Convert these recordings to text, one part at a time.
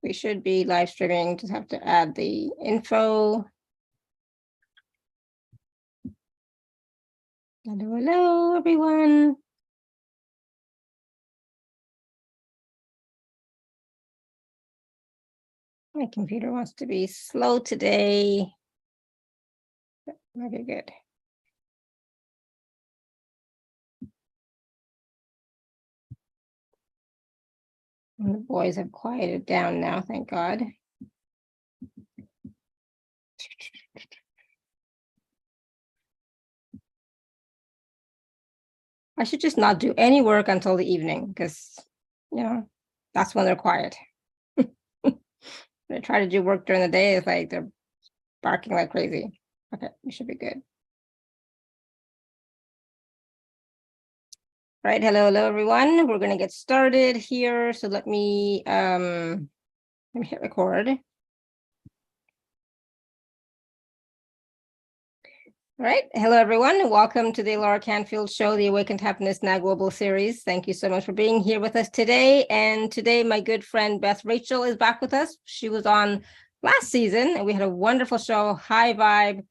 We should be live streaming, just have to add the info. Hello, everyone. My computer wants to be slow today. Okay, good. And the boys have quieted down now, thank God. I should just not do any work until the evening because, that's when they're quiet. They try to do work during the day, it's like they're barking like crazy. Okay, we should be good. All right, hello, everyone. We're going to get started here. So let me hit record. All right, hello, everyone. Welcome to the Laura Canfield Show, the Awakened Happiness Now Global Series. Thank you so much for being here with us today. And today, my good friend Beth Rachel is back with us. She was on last season, and we had a wonderful show, high vibe,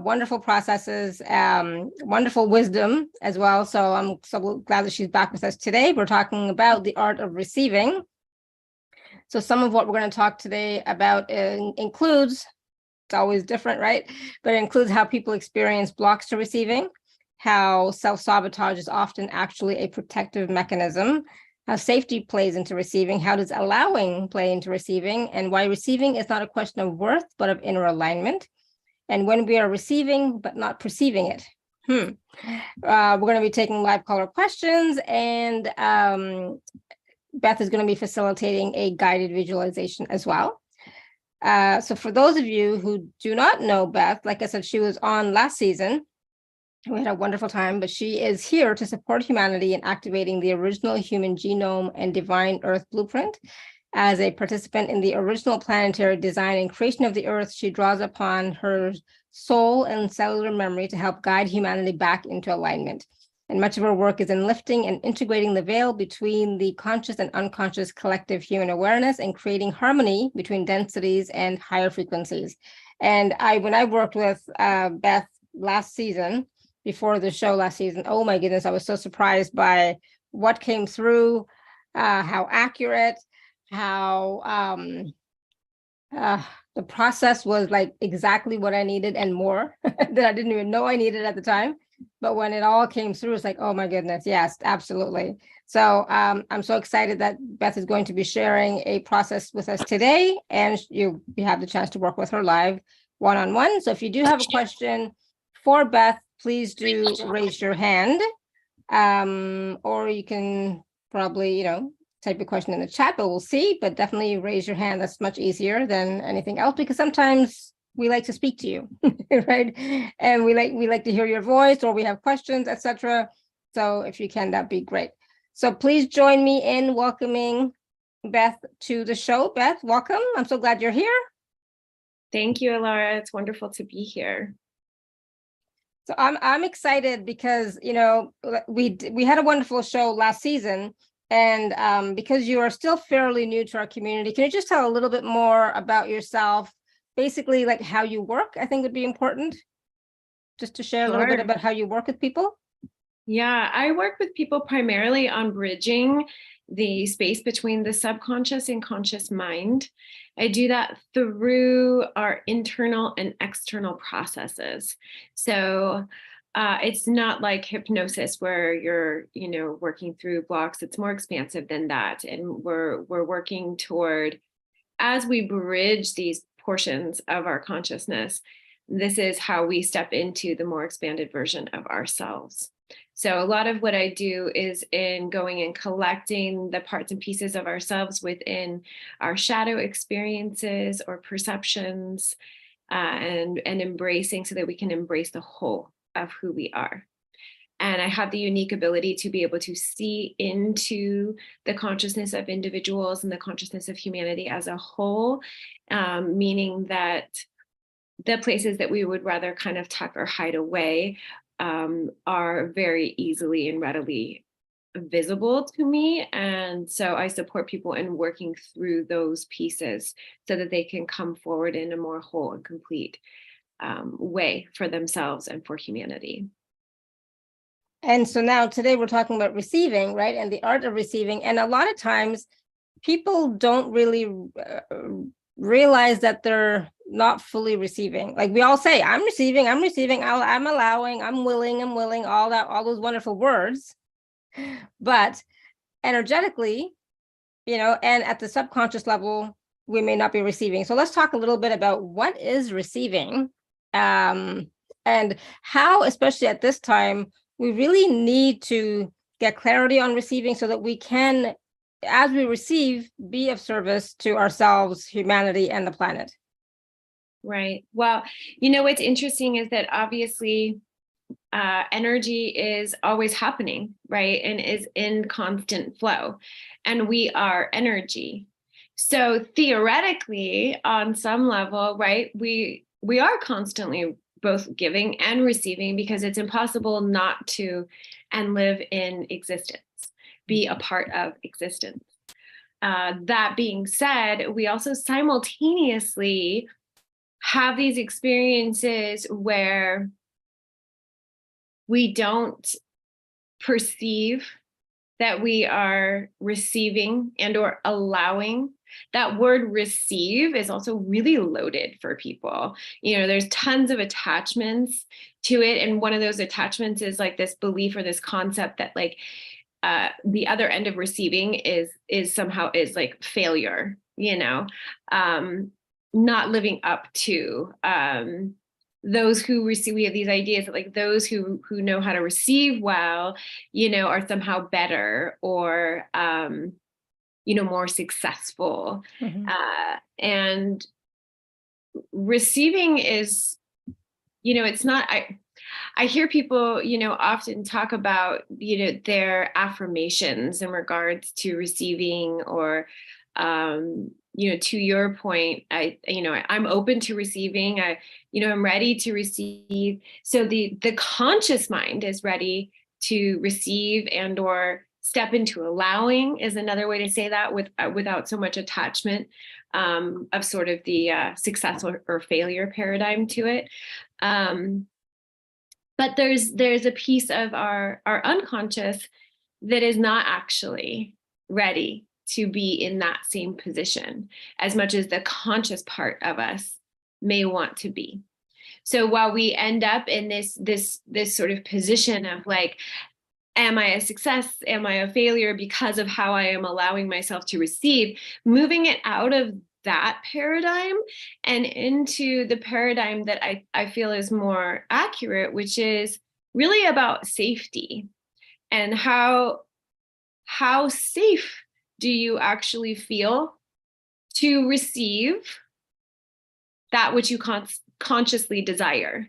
wonderful processes, wonderful wisdom as well. So I'm so glad that she's back with us today. We're talking about the art of receiving. So some of what we're going to talk today about includes, it's always different, right? But it includes how people experience blocks to receiving, how self-sabotage is often actually a protective mechanism, how safety plays into receiving, how does allowing play into receiving, and why receiving is not a question of worth, but of inner alignment. And when we are receiving, but not perceiving it. We're going to be taking live caller questions, and Beth is going to be facilitating a guided visualization as well. So for those of you who do not know Beth, like I said, she was on last season. We had a wonderful time, but she is here to support humanity in activating the original human genome and divine Earth blueprint. As a participant in the original planetary design and creation of the Earth, she draws upon her soul and cellular memory to help guide humanity back into alignment. And much of her work is in lifting and integrating the veil between the conscious and unconscious collective human awareness and creating harmony between densities and higher frequencies. And when I worked with Beth last season, before the show last season, oh my goodness, I was so surprised by what came through, how accurate, how the process was like exactly what I needed and more that I didn't even know I needed at the time. But when it all came through, it's like, oh my goodness, yes, absolutely. So I'm so excited that Beth is going to be sharing a process with us today, and you have the chance to work with her live one-on-one. So if you do have a question for Beth, please do raise your hand, or you can probably, type a question in the chat, but we'll see. But definitely raise your hand. That's much easier than anything else, because sometimes we like to speak to you, right? And we like to hear your voice, or we have questions, etc. So if you can, that'd be great. So please join me in welcoming Beth to the show. Beth, welcome. I'm so glad you're here. Thank you, Laura. It's wonderful to be here. So I'm excited because we had a wonderful show last season, and because you are still fairly new to our community, can you just tell a little bit more about yourself? Basically, like how you work, I think would be important, just to share a little bit about how you work with people. Yeah, I work with people primarily on bridging the space between the subconscious and conscious mind. I do that through our internal and external processes. So it's not like hypnosis where you're, working through blocks. It's more expansive than that. And we're working toward, as we bridge these portions of our consciousness, this is how we step into the more expanded version of ourselves. So a lot of what I do is in going and collecting the parts and pieces of ourselves within our shadow experiences or perceptions, and embracing, so that we can embrace the whole of who we are. And I have the unique ability to be able to see into the consciousness of individuals and the consciousness of humanity as a whole, meaning that the places that we would rather kind of tuck or hide away are very easily and readily visible to me. And so I support people in working through those pieces so that they can come forward in a more whole and complete way for themselves and for humanity. And so now today we're talking about receiving, right? And the art of receiving. And a lot of times people don't really realize that they're not fully receiving. Like we all say, I'm receiving, I'm allowing, I'm willing, all that, all those wonderful words. But energetically, and at the subconscious level, we may not be receiving. So let's talk a little bit about what is receiving, and how, especially at this time, we really need to get clarity on receiving so that we can, as we receive, be of service to ourselves, humanity, and the planet. Right. Well, what's interesting is that obviously energy is always happening, right? And is in constant flow. And we are energy. So theoretically, on some level, right, we are constantly both giving and receiving, because it's impossible not to and live in existence, be a part of existence. That being said, we also simultaneously have these experiences where we don't perceive that we are receiving and or allowing. That word receive is also really loaded for people. There's tons of attachments to it. And one of those attachments is like this belief or this concept that like the other end of receiving is somehow is like failure, not living up to those who receive. We have these ideas that like those who know how to receive well, are somehow better or more successful. Mm-hmm. And receiving is, it's not, I hear people, often talk about, their affirmations in regards to receiving or, to your point, I'm open to receiving. I'm ready to receive. So the conscious mind is ready to receive and or step into allowing is another way to say that without so much attachment of sort of the success or failure paradigm to it. But there's a piece of our unconscious that is not actually ready to be in that same position as much as the conscious part of us may want to be. So while we end up in this sort of position of like, am I a success? Am I a failure because of how I am allowing myself to receive? Moving it out of that paradigm and into the paradigm that I feel is more accurate, which is really about safety and how safe do you actually feel to receive that which you consciously desire,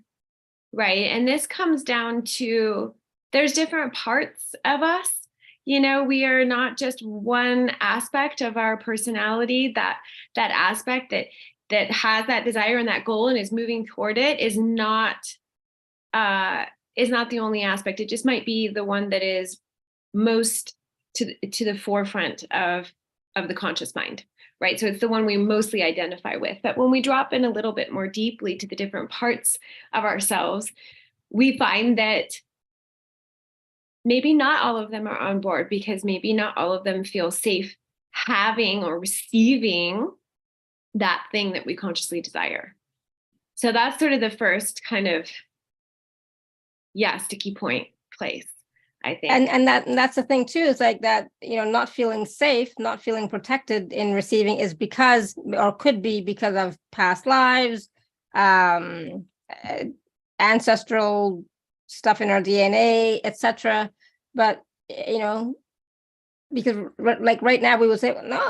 right? And this comes down to there's different parts of us. We are not just one aspect of our personality. That aspect that has that desire and that goal and is moving toward it is not the only aspect. It just might be the one that is most to the forefront of the conscious mind, right? So it's the one we mostly identify with. But when we drop in a little bit more deeply to the different parts of ourselves, we find that maybe not all of them are on board, because maybe not all of them feel safe having or receiving that thing that we consciously desire. So that's sort of the first kind of, sticky point place, I think. And that's the thing too, is like that, not feeling safe, not feeling protected in receiving is because, or could be because of past lives, ancestral stuff in our DNA, etc. But because like right now we would say, no,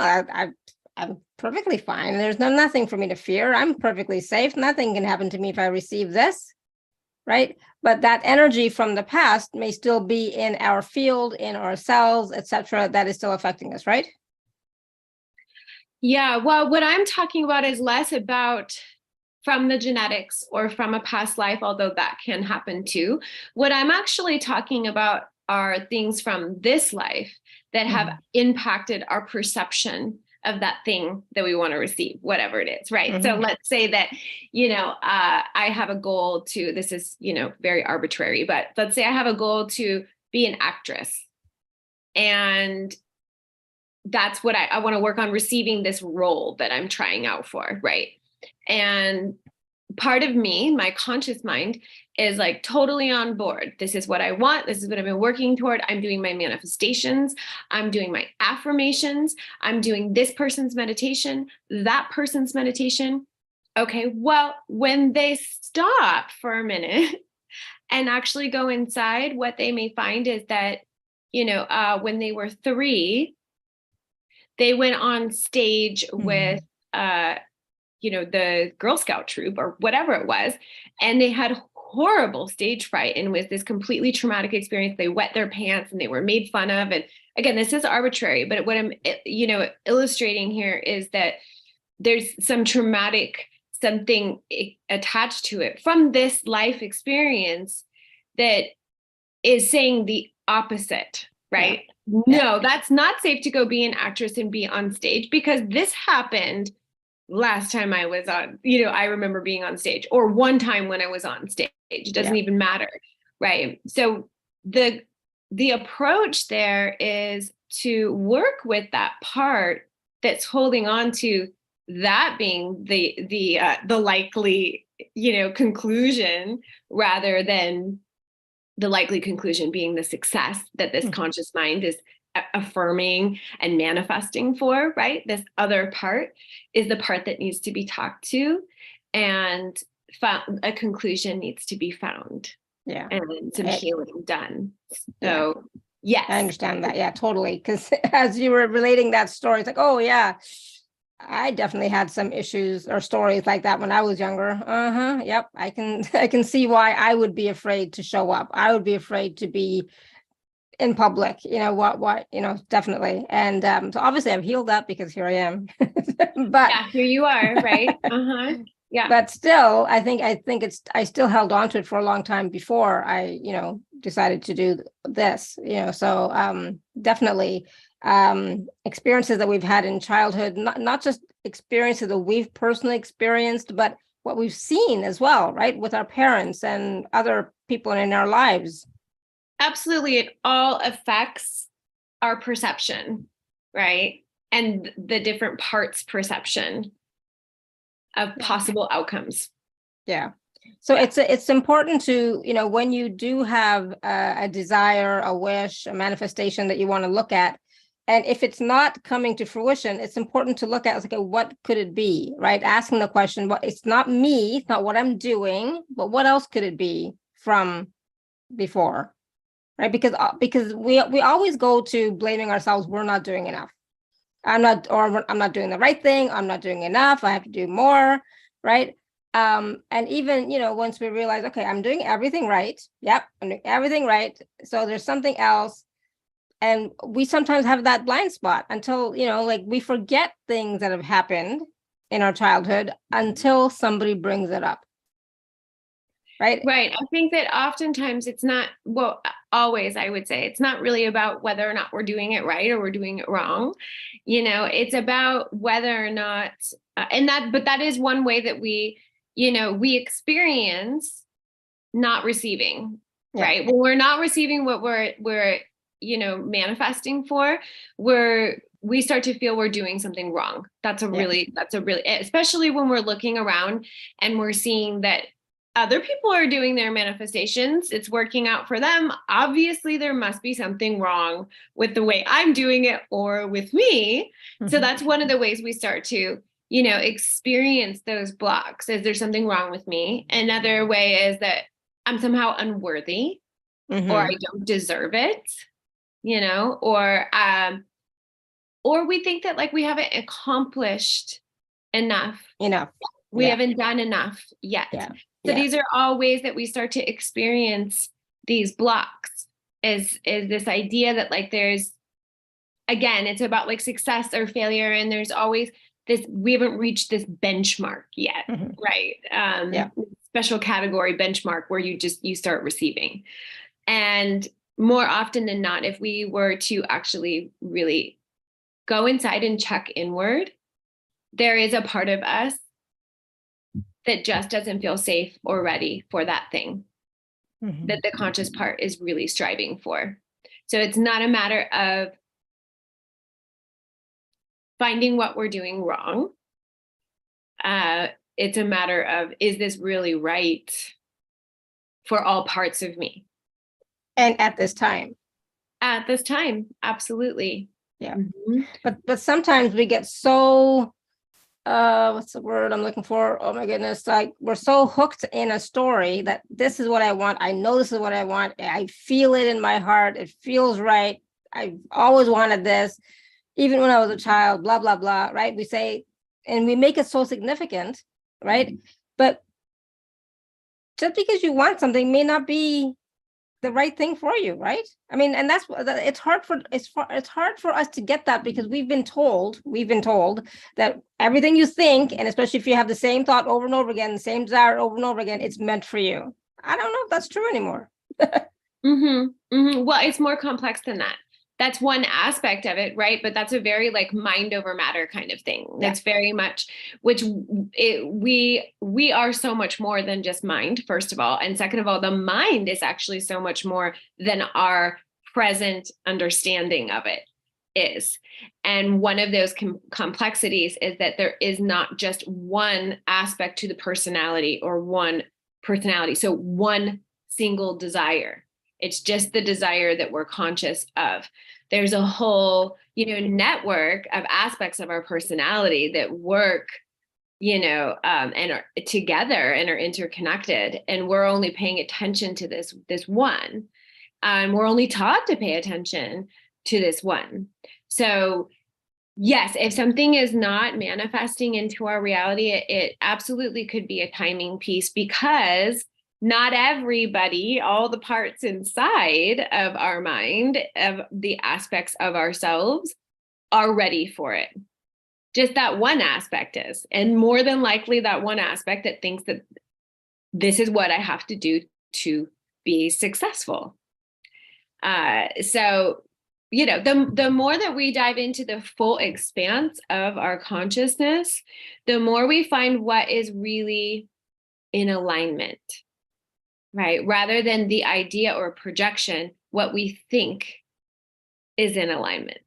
I'm perfectly fine. There's nothing for me to fear. I'm perfectly safe. Nothing can happen to me if I receive this, right? But that energy from the past may still be in our field, in our cells, etc. That is still affecting us, right? Yeah. Well, what I'm talking about is less about from the genetics or from a past life, although that can happen too. What I'm actually talking about are things from this life that have impacted our perception of that thing that we want to receive, whatever it is, right? So let's say that, I have a goal to, this is, very arbitrary, but let's say I have a goal to be an actress. And that's what I want to work on, receiving this role that I'm trying out for, right? And part of me, my conscious mind, is like totally on board. This is what I want. This is what I've been working toward. I'm doing my manifestations. I'm doing my affirmations. I'm doing this person's meditation, that person's meditation. Okay, well, when they stop for a minute and actually go inside, what they may find is that, when they were 3, they went on stage with, the Girl Scout troop or whatever it was, and they had horrible stage fright and was this completely traumatic experience. They wet their pants and they were made fun of. And again, this is arbitrary, but what I'm, illustrating here is that there's some traumatic something attached to it from this life experience that is saying the opposite, right? Yeah. No, that's not safe to go be an actress and be on stage, because this happened last time I was on, I remember being on stage, or one time when I was on stage. It doesn't even matter, right? So the approach there is to work with that part that's holding on to that being the likely, conclusion, rather than the likely conclusion being the success that this conscious mind is affirming and manifesting for, right? This other part is the part that needs to be talked to, and a conclusion needs to be found. Yeah. And some healing done. So yes. I understand that. Yeah, totally. Because as you were relating that story, it's like, oh yeah, I definitely had some issues or stories like that when I was younger. Yep. I can see why I would be afraid to show up. I would be afraid to be in public, definitely. And so obviously I've healed up because here I am. But yeah, here you are, right? Yeah. But still, I think I still held on to it for a long time before I, decided to do this, so definitely experiences that we've had in childhood, not just experiences that we've personally experienced, but what we've seen as well, right? With our parents and other people in our lives. Absolutely. It all affects our perception, right? And the different parts perception of possible outcomes. Yeah. So it's important to, when you do have a desire, a wish, a manifestation that you want to look at, and if it's not coming to fruition, it's important to look at, okay, what could it be, right? Asking the question, well, it's not me, it's not what I'm doing, but what else could it be from before? Right, because we always go to blaming ourselves. We're not doing enough. I'm not doing the right thing. I'm not doing enough. I have to do more, right? And even once we realize, okay, I'm doing everything right. Yep, I'm doing everything right. So there's something else, and we sometimes have that blind spot until we forget things that have happened in our childhood until somebody brings it up. Right. I think that oftentimes it's not, well, always, I would say it's not really about whether or not we're doing it right or we're doing it wrong. It's about whether or not, but that is one way that we experience not receiving, right? When we're not receiving what we're manifesting for, we start to feel we're doing something wrong. That's a really, especially when we're looking around and we're seeing that other people are doing their manifestations, it's working out for them. Obviously, there must be something wrong with the way I'm doing it or with me. So that's one of the ways we start to, experience those blocks. Is there something wrong with me? Another way is that I'm somehow unworthy, or I don't deserve it, or we think that we haven't accomplished enough. We haven't done enough yet. So these are all ways that we start to experience these blocks, is this idea that there's, again, it's about success or failure. And there's always this, we haven't reached this benchmark yet, right? Special category benchmark where you start receiving. And more often than not, if we were to actually really go inside and check inward, there is a part of us that just doesn't feel safe or ready for that thing that the conscious part is really striving for. So it's not a matter of finding what we're doing wrong. It's a matter of, is this really right for all parts of me? And at this time. At this time, absolutely. Yeah. But sometimes we get so what's the word I'm looking for? Oh my goodness, like we're so hooked in a story that this is what I want. I know this is what I want. I feel it in my heart. It feels right. I've always wanted this, even when I was a child, blah, blah, blah, right? We say, and we make it so significant, right? But just because you want something may not be the right thing for you, right? I mean, and that's it's hard for us to get that, because we've been told that everything you think, and especially if you have the same thought over and over again, the same desire over and over again, it's meant for you. I don't know if that's true anymore. Well, it's more complex than that. That's one aspect of it, right? But that's a very like mind over matter kind of thing. That's very much, which we are so much more than just mind, first of all. And second of all, the mind is actually so much more than our present understanding of it is. And one of those complexities is that there is not just one aspect to the personality or one personality. So one single desire. It's just the desire that we're conscious of. There's a whole, network of aspects of our personality that work, and are together and are interconnected. And we're only paying attention to this one. And we're only taught to pay attention to this one. So yes, if something is not manifesting into our reality, it absolutely could be a timing piece, because not everybody, all the parts inside of our mind, of the aspects of ourselves, are ready for it. Just that one aspect is. And more than likely, that one aspect that thinks that this is what I have to do to be successful. So, the more that we dive into the full expanse of our consciousness, the more we find what is really in alignment. Right? Rather than the idea or projection, what we think is in alignment.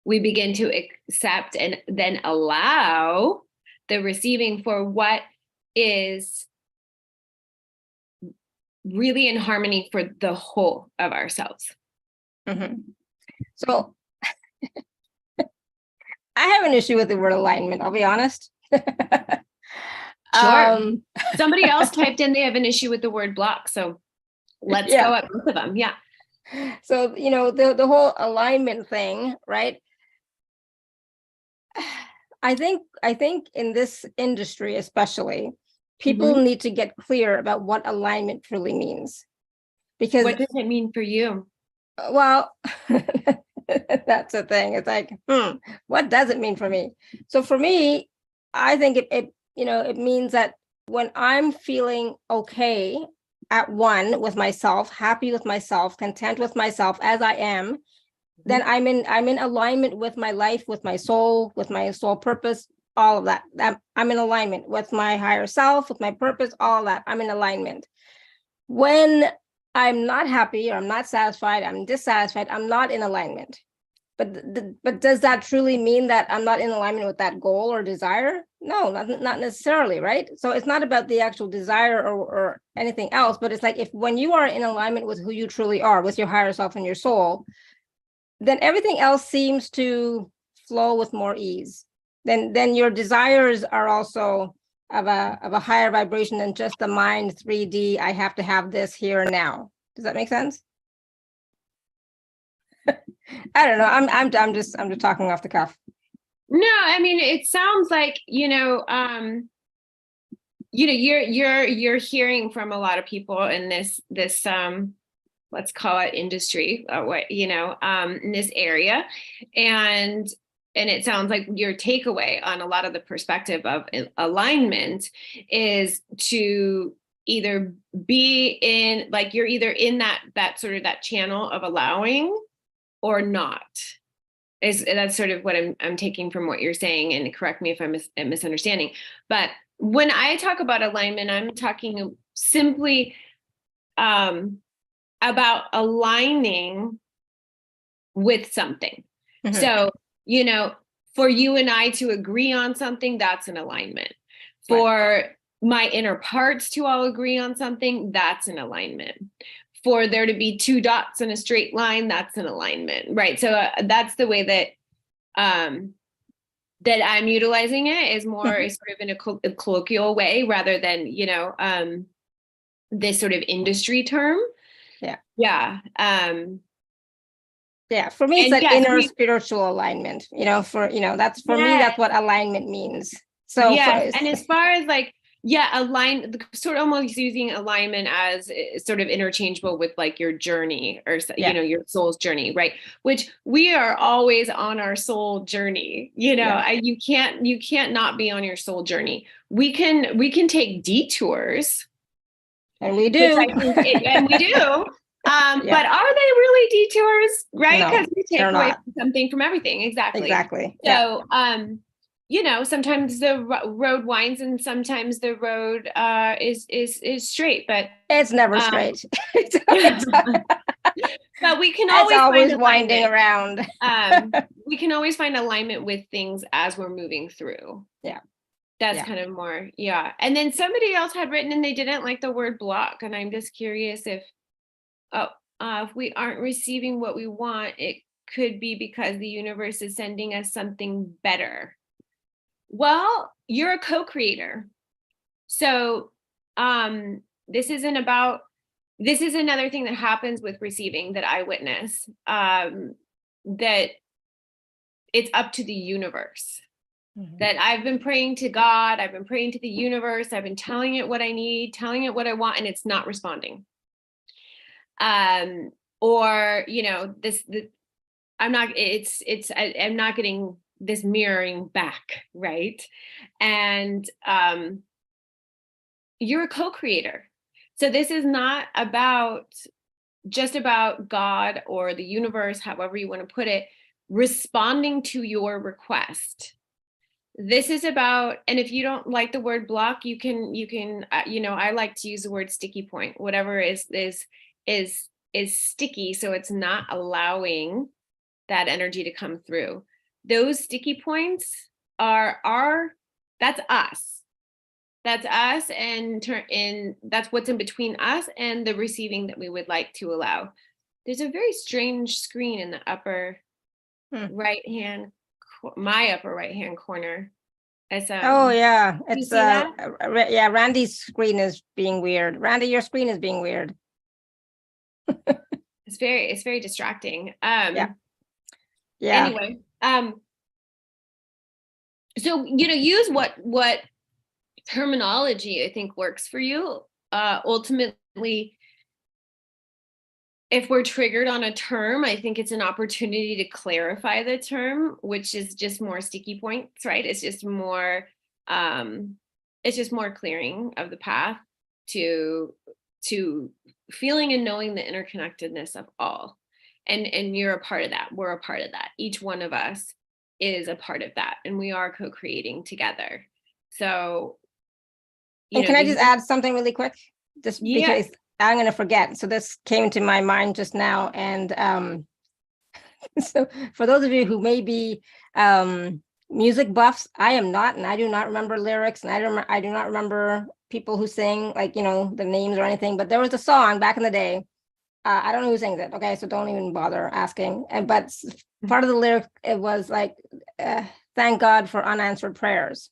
We begin to accept and then allow the receiving for what is really in harmony for the whole of ourselves. So I have an issue with the word alignment, I'll be honest. Sure. Somebody else typed in they have an issue with the word block. So let's go at both of them. Yeah. So, the whole alignment thing, right? I think in this industry, especially, people need to get clear about what alignment truly means. Because what does it mean for you? Well, that's the thing. It's like, what does it mean for me? So for me, I think it means that when I'm feeling okay at one with myself, happy with myself, content with myself as I am, then I'm in alignment with my life, with my soul purpose, all of that. I'm in alignment with my higher self, with my purpose, all of that. I'm in alignment. When I'm not happy, or I'm not satisfied, I'm dissatisfied, I'm not in alignment. But does that truly mean that I'm not in alignment with that goal or desire? No, not necessarily, right? So it's not about the actual desire or anything else, but it's like, when you are in alignment with who you truly are, with your higher self and your soul, then everything else seems to flow with more ease. Then your desires are also of a higher vibration than just the mind 3D, I have to have this here and now. Does that make sense? I don't know. I'm just talking off the cuff. No, I mean, it sounds like, you're hearing from a lot of people in this let's call it industry, in this area. And it sounds like your takeaway on a lot of the perspective of alignment is to either be in, like, you're either in that sort of that channel of allowing or not. That's sort of what I'm taking from what you're saying, and correct me if I'm misunderstanding. But when I talk about alignment, I'm talking simply about aligning with something. Mhm. So, for you and I to agree on something, that's an alignment. Right. For my inner parts to all agree on something, that's an alignment. For there to be two dots in a straight line, that's an alignment, right? So that's the way that that I'm utilizing it, is more sort of in a colloquial way rather than, this sort of industry term. Yeah. Yeah. Yeah. For me, it's And that yes, inner spiritual alignment, that's for me, yes, that's what alignment means. So yes. And as far as like, sort of almost using alignment as sort of interchangeable with like your journey, or, your soul's journey, right? Which we are always on our soul journey. You can't not be on your soul journey. We can take detours. And we do. And we do. But are they really detours, right? No, Because we take they're away not. something from everything. Exactly. So, sometimes the road winds and sometimes the road is straight, but it's never straight. But we can always find winding around. We can always find alignment with things as we're moving through. Yeah. That's kind of more, And then somebody else had written and they didn't like the word block. And I'm just curious if we aren't receiving what we want, it could be because the universe is sending us something better. Well, you're a co-creator. So this is another thing that happens with receiving that I witness, that it's up to the universe. Mm-hmm. That I've been praying to God, I've been praying to the universe, I've been telling it what I need, telling it what I want, and it's not responding. Or I'm not getting this mirroring back, right? And you're a co-creator. So this is not just about God or the universe, however you want to put it, responding to your request. This is about, and if you don't like the word block, you can I like to use the word sticky point, whatever is sticky, so it's not allowing that energy to come through. Those sticky points that's us. That's us, and that's what's in between us and the receiving that we would like to allow. There's a very strange screen in the upper right-hand, my upper right-hand corner. It's, it's Randy's screen is being weird. Randy, your screen is being weird. It's very distracting. Anyway, so use what terminology I think works for you. Ultimately, if we're triggered on a term, I think it's an opportunity to clarify the term, which is just more sticky points, right? It's just more clearing of the path to feeling and knowing the interconnectedness of all. And you're a part of that. We're a part of that. Each one of us is a part of that. And we are co-creating together. So, can I just add something really quick? Just because I'm going to forget. So this came to my mind just now. And so for those of you who may be music buffs, I am not, and I do not remember lyrics, and I do not remember people who sing, like, the names or anything. But there was a song back in the day. I don't know who sings it. Okay, so don't even bother asking. But part of the lyric, it was like, thank God for unanswered prayers,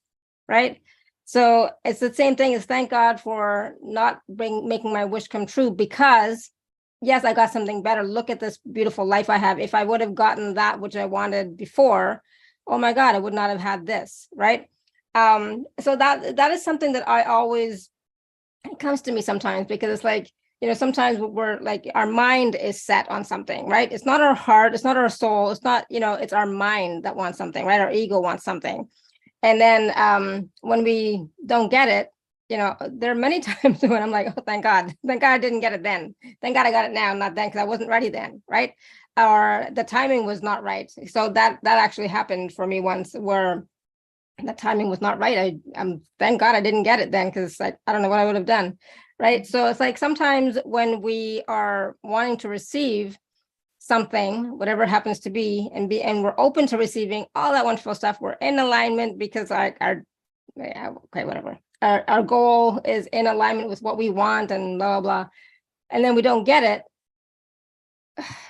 right? So it's the same thing as thank God for not making my wish come true, because yes, I got something better. Look at this beautiful life I have. If I would have gotten that which I wanted before, oh my God, I would not have had this, right? So that is something that I always, it comes to me sometimes, because it's like, sometimes we're like, our mind is set on something, right? It's not our heart, it's not our soul, it's not, it's our mind that wants something, right? Our ego wants something. And then when we don't get it, there are many times when I'm like, oh, thank God I didn't get it then. Thank God I got it now, not then, because I wasn't ready then, right? Or the timing was not right. So that actually happened for me once, where the timing was not right. I'm thank God I didn't get it then, because I don't know what I would have done, right? So it's like sometimes when we are wanting to receive something, whatever it happens to be, and we're open to receiving all that wonderful stuff, we're in alignment because our goal is in alignment with what we want, and blah blah blah, and then we don't get it.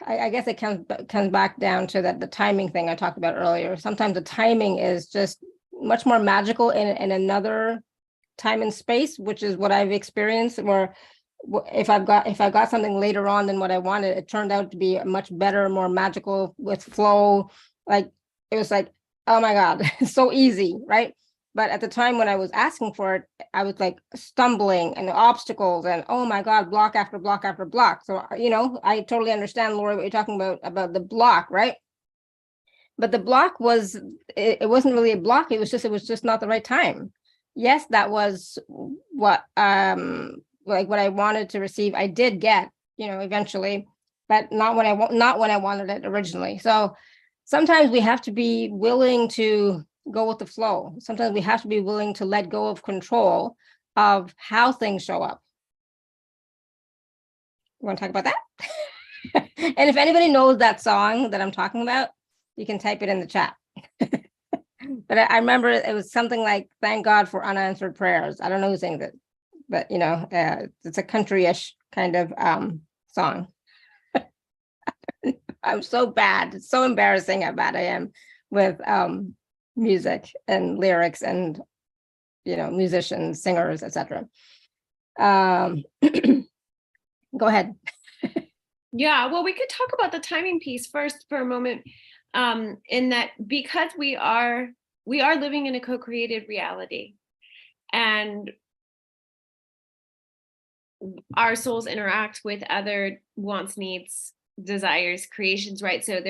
I guess it comes back down to the timing thing I talked about earlier. Sometimes the timing is just much more magical in another time and space, which is what I've experienced, where if I got something later on than what I wanted, it turned out to be much better, more magical, with flow. Like, it was like, oh my God, so easy, right? But at the time when I was asking for it, I was like stumbling and obstacles, and oh my God, block after block after block. So, I totally understand, Lori, what you're talking about the block, right? But the block it wasn't really a block. It was just not the right time. Yes, that was what like what I wanted to receive. I did get, eventually, but not when I wanted it originally. So sometimes we have to be willing to go with the flow. Sometimes we have to be willing to let go of control of how things show up. You want to talk about that? And if anybody knows that song that I'm talking about, you can type it in the chat. But I remember it was something like, thank God for unanswered prayers. I don't know who sings it, but it's a country-ish kind of song. I'm so bad. It's so embarrassing how bad I am with music and lyrics and musicians, singers, etc. Go ahead. Yeah, well, we could talk about the timing piece first for a moment, in that, because we are living in a co-created reality, and our souls interact with other wants, needs, desires, creations, right? So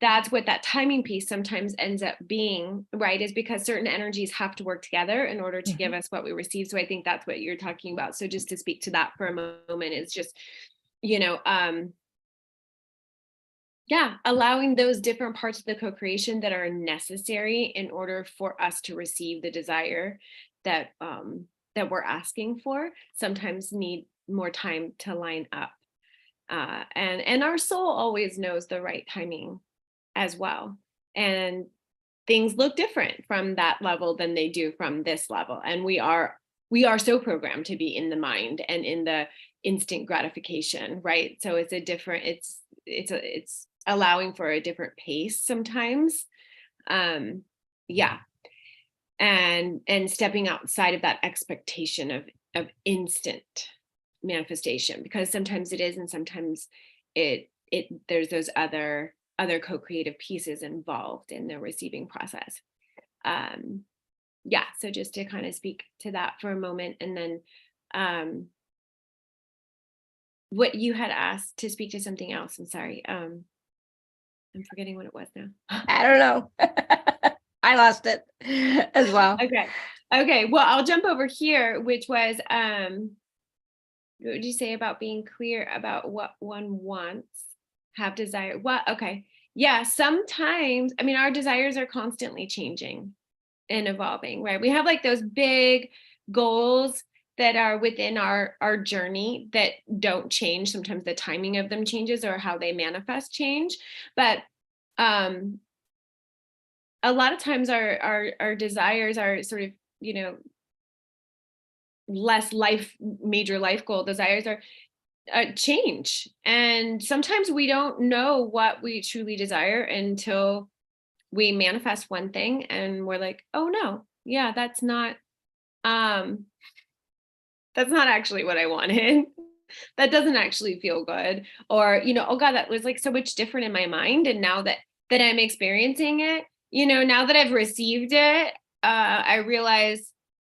that's what that timing piece sometimes ends up being, right? Is because certain energies have to work together in order to give us what we receive. So I think that's what you're talking about. So just to speak to that for a moment, is just, allowing those different parts of the co-creation that are necessary in order for us to receive the desire that we're asking for, sometimes need more time to line up. And our soul always knows the right timing as well. And things look different from that level than they do from this level. And we are so programmed to be in the mind and in the instant gratification, right? So it's allowing for a different pace sometimes. And stepping outside of that expectation of instant manifestation, because sometimes it is, and sometimes there's those other co-creative pieces involved in the receiving process. So just to kind of speak to that for a moment, and then what you had asked to speak to something else. I'm sorry. I'm forgetting what it was now. I don't know. I lost it as well. Okay. Well, I'll jump over here, which was, what would you say about being clear about what one wants, have desire? Well, okay. Yeah, sometimes, our desires are constantly changing and evolving, right? We have like those big goals that are within our journey that don't change. Sometimes the timing of them changes, or how they manifest change. But a lot of times our desires are sort of, less major life goal desires are change. And sometimes we don't know what we truly desire until we manifest one thing and we're like, oh no, yeah, that's not actually what I wanted. That doesn't actually feel good. Or, oh God, that was like so much different in my mind. And now that I'm experiencing it, now that I've received it, I realize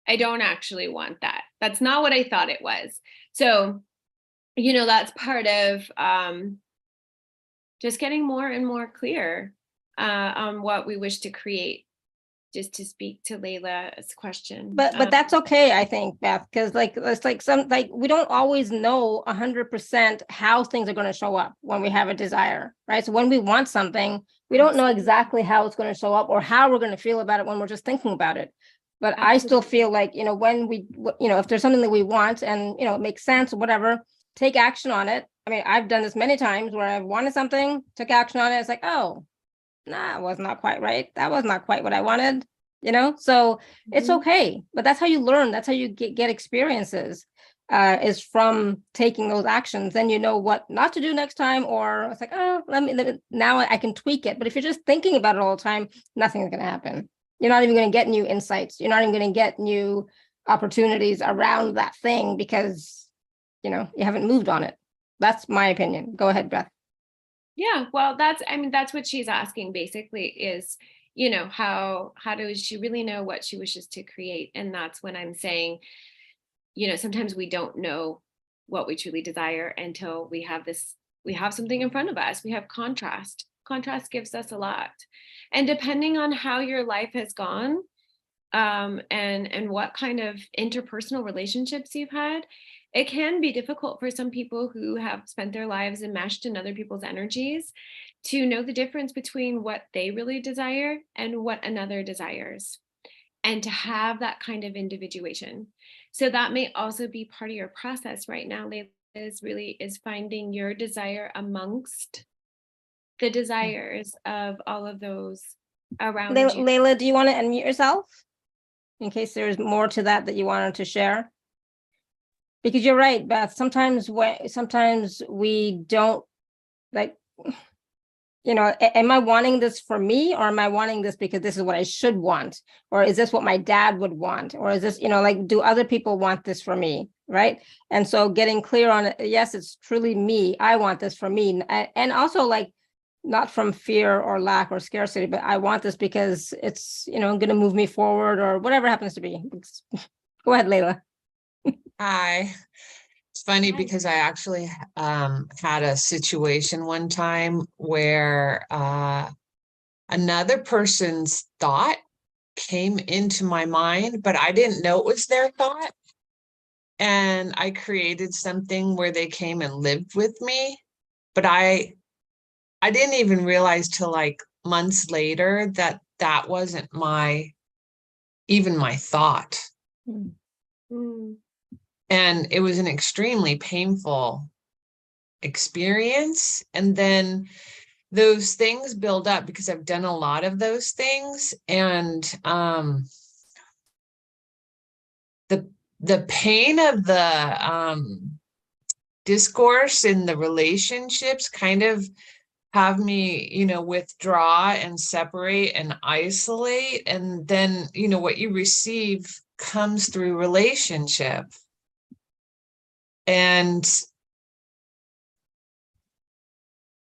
I don't actually want that. That's not what I thought it was. So, that's part of just getting more and more clear on what we wish to create just to speak to Layla's question. But that's okay, I think, Beth, because like it's like we don't always know 100% how things are going to show up when we have a desire, right? So when we want something, we don't know exactly how it's going to show up or how we're going to feel about it when we're just thinking about it. But I still feel like, when we, if there's something that we want and, it makes sense or whatever, take action on it. I mean, I've done this many times where I've wanted something, took action on it. It's like, oh, nah, it was not quite right. That was not quite what I wanted, so it's okay. But that's how you learn. That's how you get experiences, is from taking those actions. Then you know what not to do next time, or it's like, oh, let me now I can tweak it. But if you're just thinking about it all the time, nothing's going to happen. You're not even going to get new insights. You're not even going to get new opportunities around that thing because, you haven't moved on it. That's my opinion. Go ahead, Beth. Yeah, well, that's what she's asking basically is, how does she really know what she wishes to create? And that's when I'm saying, sometimes we don't know what we truly desire until we have something in front of us. We have contrast. Contrast gives us a lot. And depending on how your life has gone, and what kind of interpersonal relationships you've had, it can be difficult for some people who have spent their lives enmeshed in other people's energies to know the difference between what they really desire and what another desires, and to have that kind of individuation. So that may also be part of your process right now, Layla, is finding your desire amongst the desires of all of those around you. Layla, do you want to unmute yourself in case there's more to that you wanted to share? Because you're right, Beth. Sometimes we don't like, am I wanting this for me, or am I wanting this because this is what I should want? Or is this what my dad would want? Or is this, do other people want this for me? Right. And so getting clear on it. Yes, it's truly me. I want this for me. And also not from fear or lack or scarcity, but I want this because it's, going to move me forward or whatever happens to be. Go ahead, Layla. Hi. It's funny because I actually had a situation one time where another person's thought came into my mind, but I didn't know it was their thought. And I created something where they came and lived with me, but I didn't even realize till like months later that wasn't even my thought. Mm. And it was an extremely painful experience. And then those things build up because I've done a lot of those things. And the pain of the discourse in the relationships kind of have me, withdraw and separate and isolate. And then, what you receive comes through relationship. And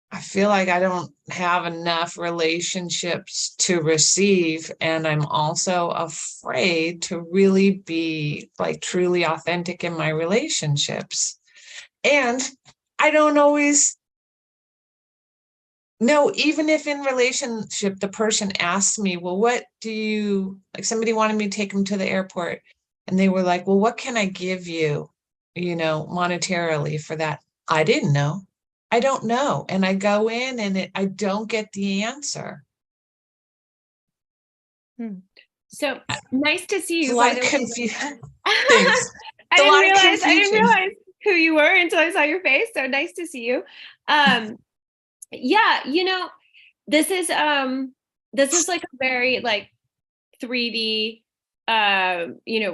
I feel like I don't have enough relationships to receive. And I'm also afraid to really be truly authentic in my relationships. And I don't always know, even if in relationship, the person asks me, well, what do you, somebody wanted me to take them to the airport. And they were like, well, what can I give you, monetarily for that? I didn't know. I don't know. And I go in and I don't get the answer. So nice to see you. It's a lot of confusion. I didn't realize who you were until I saw your face. So nice to see you. Yeah, this is like a very 3D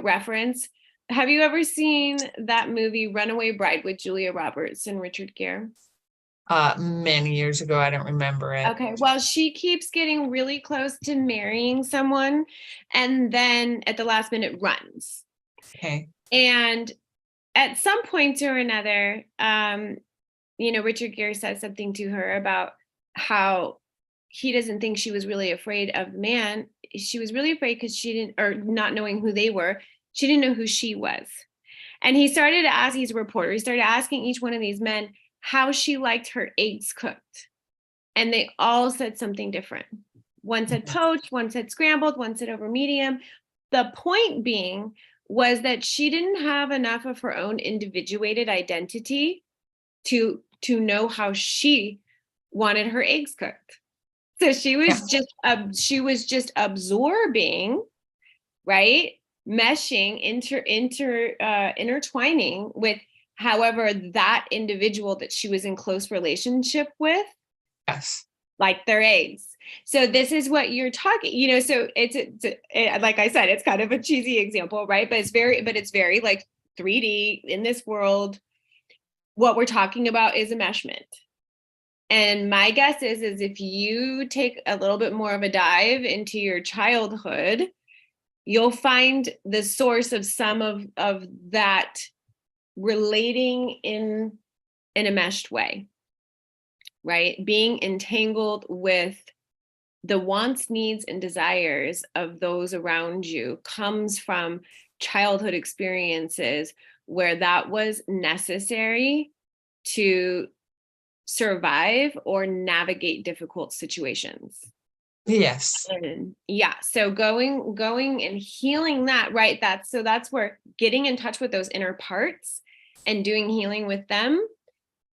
reference. Have you ever seen that movie Runaway Bride with Julia Roberts and Richard Gere? Many years ago. I don't remember it. Okay, well, she keeps getting really close to marrying someone and then at the last minute runs. Okay. And at some point or another, Richard Gere says something to her about how he doesn't think she was really afraid of the man. She was really afraid because she didn't, or not knowing who they were, she didn't know who she was. And he started to ask, he's a reporter, he started asking each one of these men how she liked her eggs cooked. And they all said something different. One said poached, one said scrambled, one said over medium. The point being was that she didn't have enough of her own individuated identity to know how she wanted her eggs cooked. So she was just absorbing, right? Meshing, intertwining with however that individual that she was in close relationship with, Yes, like their eggs. So this is what you're talking, so it's like I said, it's kind of a cheesy example, right? But it's very like 3D in this world. What we're talking about is enmeshment. And my guess is if you take a little bit more of a dive into your childhood, you'll find the source of some of that relating in an enmeshed way, right? Being entangled with the wants, needs, and desires of those around you comes from childhood experiences where that was necessary to survive or navigate difficult situations. yes, And yeah, so going and healing that, right? That's where getting in touch with those inner parts and doing healing with them.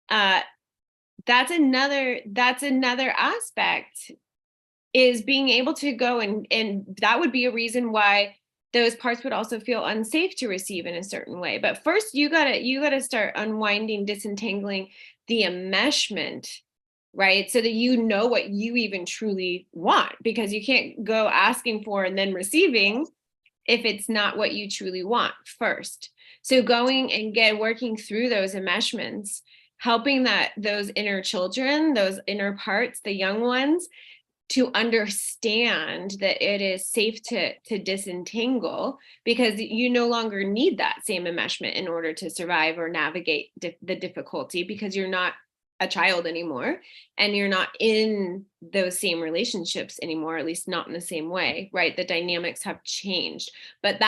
That's another aspect, is being able to go and that would be a reason why those parts would also feel unsafe to receive in a certain way. But first you gotta start unwinding, disentangling the enmeshment, right? So that you know what you even truly want, because you can't go asking for and then receiving if it's not what you truly want first. So going and working through those enmeshments, helping those inner children, those inner parts, the young ones, to understand that it is safe to disentangle, because you no longer need that same enmeshment in order to survive or navigate the difficulty, because you're not a child anymore and you're not in those same relationships anymore, at least not in the same way, right? The dynamics have changed, but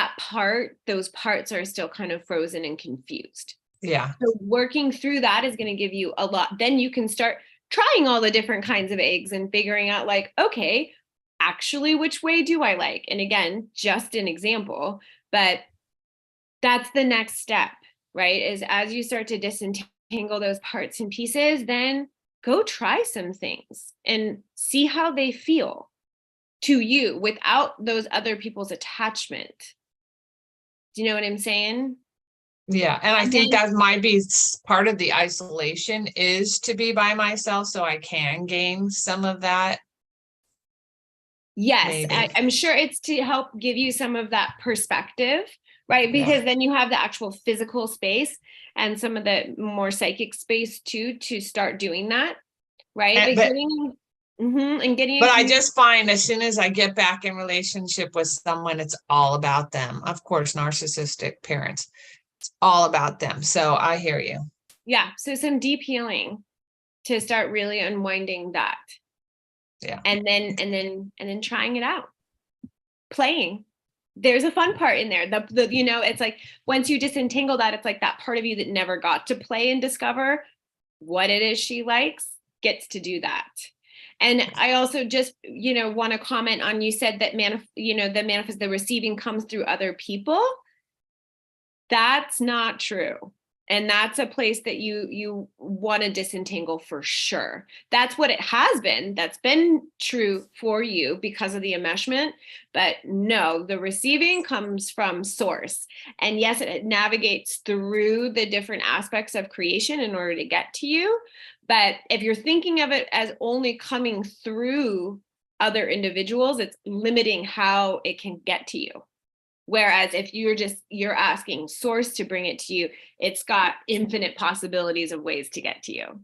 those parts are still kind of frozen and confused. yeah, So working through that is going to give you a lot. Then you can start trying all the different kinds of eggs and figuring out, like, okay, actually, which way do I like? And again, just an example, but that's the next step, right? Is as you start to disentangle those parts and pieces, then go try some things and see how they feel to you without those other people's attachment. Do you know what I'm saying? yeah. And I think that might be part of the isolation, is to be by myself so I can gain some of that. Yes, I'm sure it's to help give you some of that perspective, right? Because then you have the actual physical space and some of the more psychic space too, to start doing that, right? But I just find as soon as I get back in relationship with someone, it's all about them. Of course, narcissistic parents, it's all about them. So I hear you. Yeah. So some deep healing to start really unwinding that. Yeah. And then trying it out, playing. There's a fun part in there. It's like once you disentangle that, it's like that part of you that never got to play and discover what it is she likes gets to do that. And I also just, want to comment on, you said that the receiving comes through other people. That's not true. And that's a place that you want to disentangle for sure. That's what it has been. That's been true for you because of the enmeshment. But no, the receiving comes from source. And yes, it navigates through the different aspects of creation in order to get to you. But if you're thinking of it as only coming through other individuals, it's limiting how it can get to you. Whereas if you're asking source to bring it to you, it's got infinite possibilities of ways to get to you.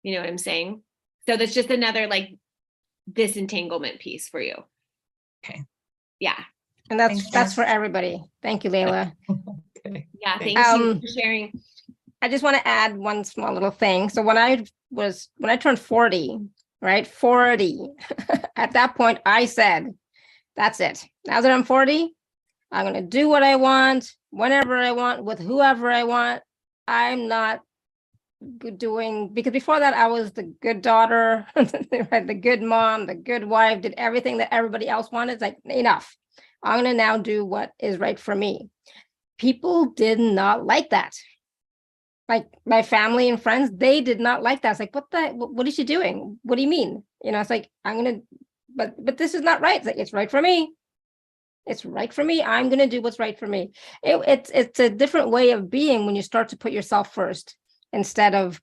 You know what I'm saying? So that's just another like disentanglement piece for you. Okay. Yeah. And that's for everybody. Thank you, Layla. Okay. Yeah. Thank you for sharing. I just want to add one small little thing. So when I turned 40, right? 40, at that point, I said, that's it. Now that I'm 40, I'm going to do what I want, whenever I want, with whoever I want. I'm not doing, because before that I was the good daughter, right, the good mom, the good wife, did everything that everybody else wanted. It's like, enough. I'm going to now do what is right for me. People did not like that. Like my family and friends, they did not like that. It's like, what is she doing? What do you mean? You know, it's like, but this is not right. It's like, it's right for me. It's right for me. I'm going to do what's right for me. It's a different way of being when you start to put yourself first instead of,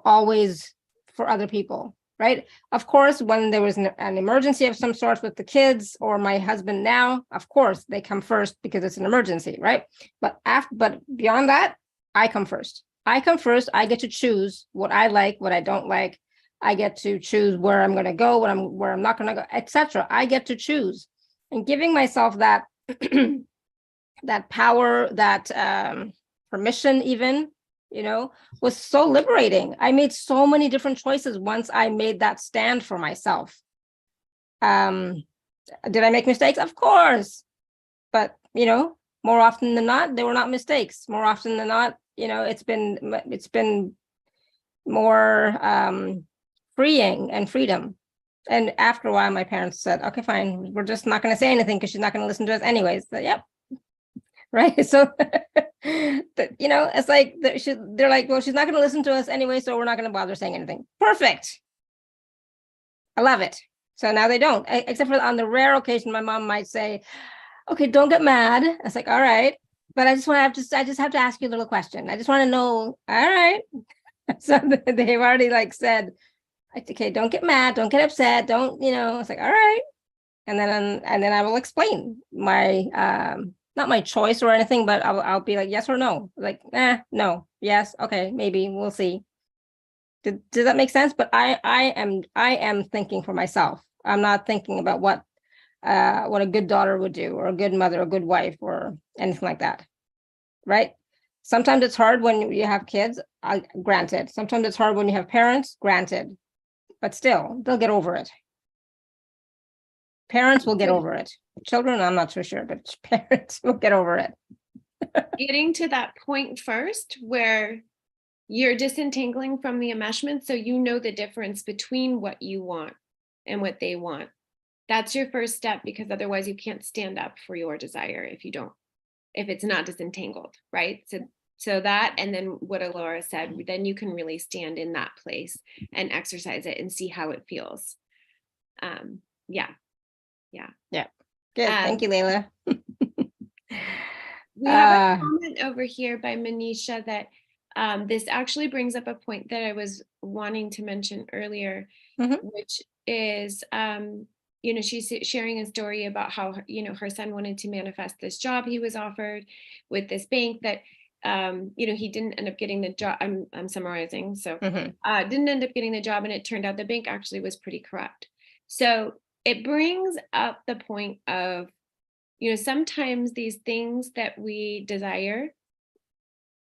always for other people, right? Of course, when there was an emergency of some sort with the kids or my husband now, of course, they come first because it's an emergency, right? But beyond that, I come first. I come first. I get to choose what I like, what I don't like. I get to choose where I'm going to go, where I'm not going to go, etc. I get to choose. And giving myself that that power, that permission even, was so liberating. I made so many different choices once I made that stand for myself. Did I make mistakes? Of course. But, more often than not, they were not mistakes. More often than not, it's been more freeing and freedom. And after a while, my parents said, okay, fine, we're just not going to say anything because she's not going to listen to us anyways. So, yep. Right. So, it's like, they're like, well, she's not going to listen to us anyway, so we're not going to bother saying anything. Perfect. I love it. So now they don't, except for on the rare occasion, my mom might say, okay, don't get mad. I was like, all right. But I just have to ask you a little question. I just want to know. All right. So they've already said, okay, don't get mad, don't get upset, don't, it's like, all right. And then I will explain my, not my choice or anything, but I'll be like, yes or no, like, no, yes, okay, maybe, we'll see. Does that make sense? But I am thinking for myself. I'm not thinking about what a good daughter would do, or a good mother, or a good wife, or anything like that. Right? Sometimes it's hard when you have kids, granted. Sometimes it's hard when you have parents, granted. But still, they'll get over it. Parents will get over it. Children, I'm not so sure, but parents will get over it. Getting to that point first where you're disentangling from the enmeshment, so you know the difference between what you want and what they want. That's your first step, because otherwise you can't stand up for your desire if it's not disentangled, right? So that, and then what Alora said, then you can really stand in that place and exercise it and see how it feels. Yeah. Good. Thank you, Layla. We have a comment over here by Manisha that this actually brings up a point that I was wanting to mention earlier, which is, she's sharing a story about how, her son wanted to manifest this job he was offered with this bank that, he didn't end up getting the job. I'm summarizing. So didn't end up getting the job, and it turned out the bank actually was pretty corrupt. So it brings up the point of, sometimes these things that we desire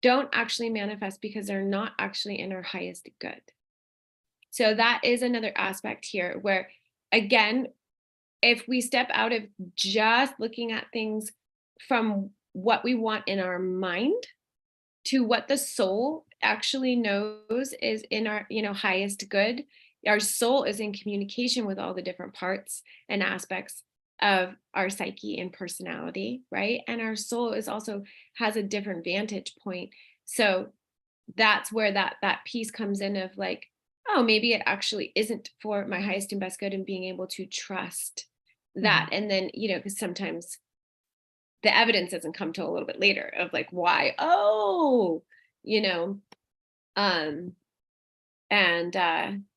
don't actually manifest because they're not actually in our highest good. So that is another aspect here where, again, if we step out of just looking at things from what we want in our mind to what the soul actually knows is in our, highest good, our soul is in communication with all the different parts and aspects of our psyche and personality, right? And our soul is also has a different vantage point. So that's where that piece comes in of like, oh, maybe it actually isn't for my highest and best good, and being able to trust that. And then, because sometimes the evidence doesn't come till a little bit later of like, why,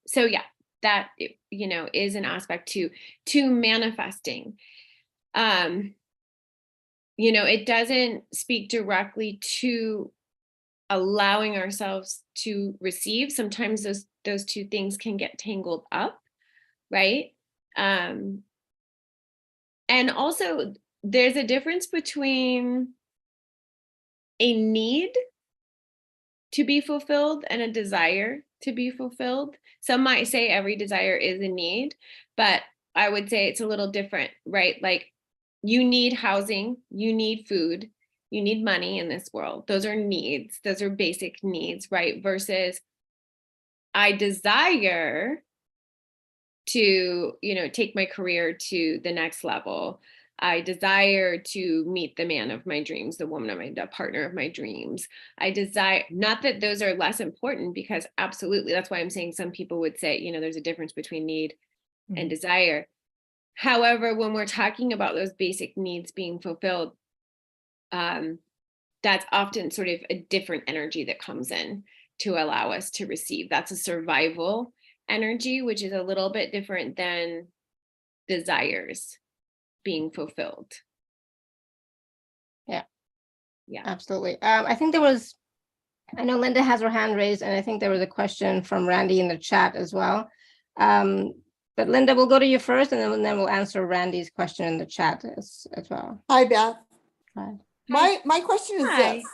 so yeah, that, is an aspect to manifesting. It doesn't speak directly to allowing ourselves to receive. Sometimes those two things can get tangled up, right? And also there's a difference between a need to be fulfilled and a desire to be fulfilled. Some might say every desire is a need, but I would say it's a little different, right? Like, you need housing, you need food, You need money in this world. Those are needs. Those are basic needs, right? Versus I desire to, take my career to the next level. I desire to meet the man of my dreams, the woman of the partner of my dreams. I desire, not that those are less important, because absolutely, that's why I'm saying some people would say, there's a difference between need and desire. However, when we're talking about those basic needs being fulfilled, that's often sort of a different energy that comes in to allow us to receive. That's a survival energy, which is a little bit different than desires being fulfilled. Yeah. Yeah. Absolutely. I know Linda has her hand raised, and I think there was a question from Randy in the chat as well. But Linda, we'll go to you first, and then we'll answer Randy's question in the chat as well. Hi, Beth. Hi. My question is Hi. this.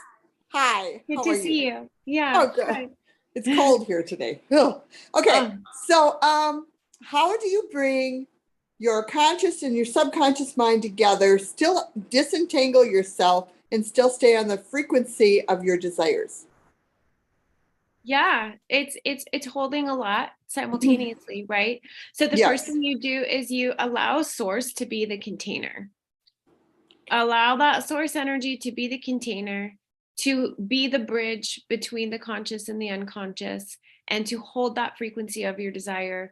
Hi. Good how to are see you. Yeah. Oh, good. Hi. It's cold here today. Ugh. Okay. Oh. So, how do you bring your conscious and your subconscious mind together, still disentangle yourself, and still stay on the frequency of your desires? Yeah, it's holding a lot simultaneously, right? So the first thing you do is you allow source to be the container. Allow that source energy to be the container, to be the bridge between the conscious and the unconscious, and to hold that frequency of your desire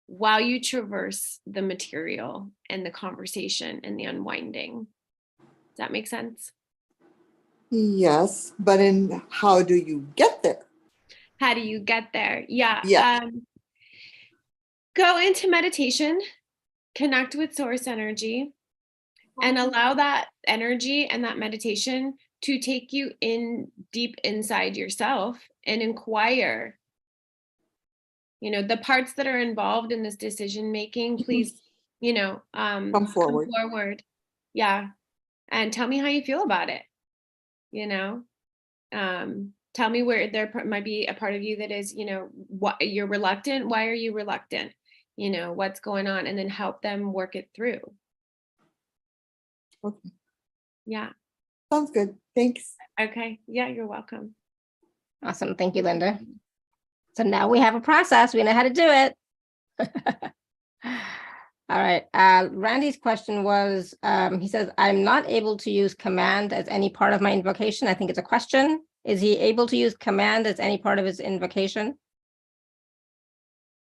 while you traverse the material and the conversation and the unwinding. Does that make sense? Yes, but how do you get there? How do you get there? Yeah. Yeah. Go into meditation, connect with source energy, and allow that energy and that meditation to take you in deep inside yourself and inquire, the parts that are involved in this decision making, please, Come forward. Yeah. And tell me how you feel about it. Tell me where there might be a part of you that is, what you're reluctant. Why are you reluctant? What's going on? And then help them work it through. Okay. Yeah. Sounds good. Thanks. Okay. Yeah, you're welcome. Awesome. Thank you, Linda. So now we have a process. We know how to do it. All right. Randy's question was, he says, I'm not able to use command as any part of my invocation. I think it's a question. Is he able to use command as any part of his invocation?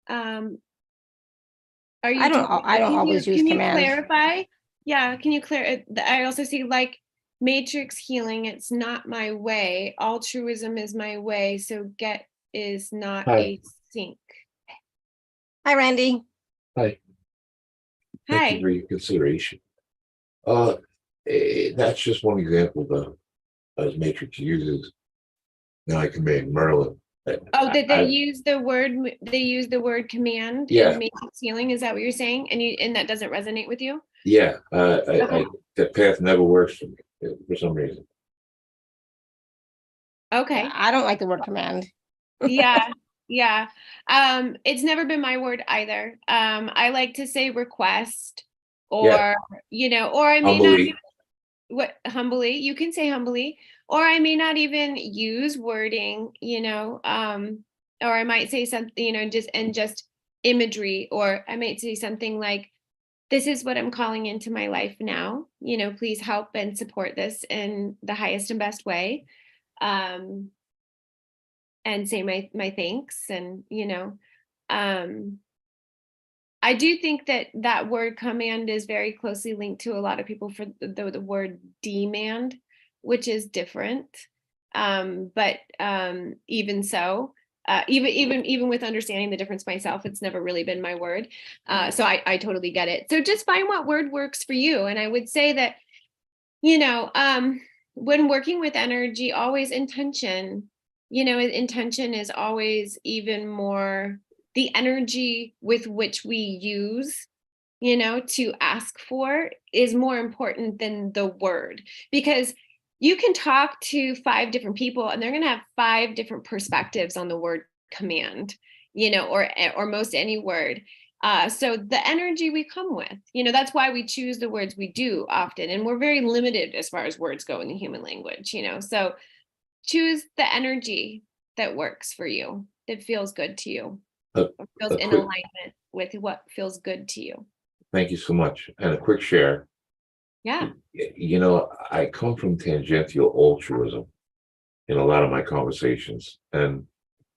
Are you? I don't always use command. Can you clarify? Yeah. Can you clear? I also see like matrix healing. It's not my way. Altruism is my way. So get is not a sync. Hi, Randy. Hi. Hi. Thank you for your consideration. That's just one example as matrix uses. Now I command Merlin. They use the word command in matrix healing. Is that what you're saying? And that doesn't resonate with you? Yeah. That path never works for me for some reason. Okay. I don't like the word command. Yeah. Yeah. It's never been my word either. I like to say request or, or I may Humbly. humbly, you can say humbly, or I may not even use wording, or I might say something, just imagery, or I might say something like, this is what I'm calling into my life now, please help and support this in the highest and best way. And say my thanks. And, I do think that word command is very closely linked to a lot of people for the word demand, which is different. But even so, even with understanding the difference myself, it's never really been my word. So I totally get it. So just find what word works for you. And I would say that, when working with energy, always intention. Intention is always even more the energy with which we use, to ask for is more important than the word, because you can talk to 5 different people and they're going to have 5 different perspectives on the word command, or most any word. So the energy we come with, that's why we choose the words we do often. And we're very limited as far as words go in the human language, so choose the energy that works for you, that feels good to you, A- or feels a in quick- alignment with what feels good to you. Thank you so much. And a quick share. Yeah. I come from tangential altruism in a lot of my conversations. And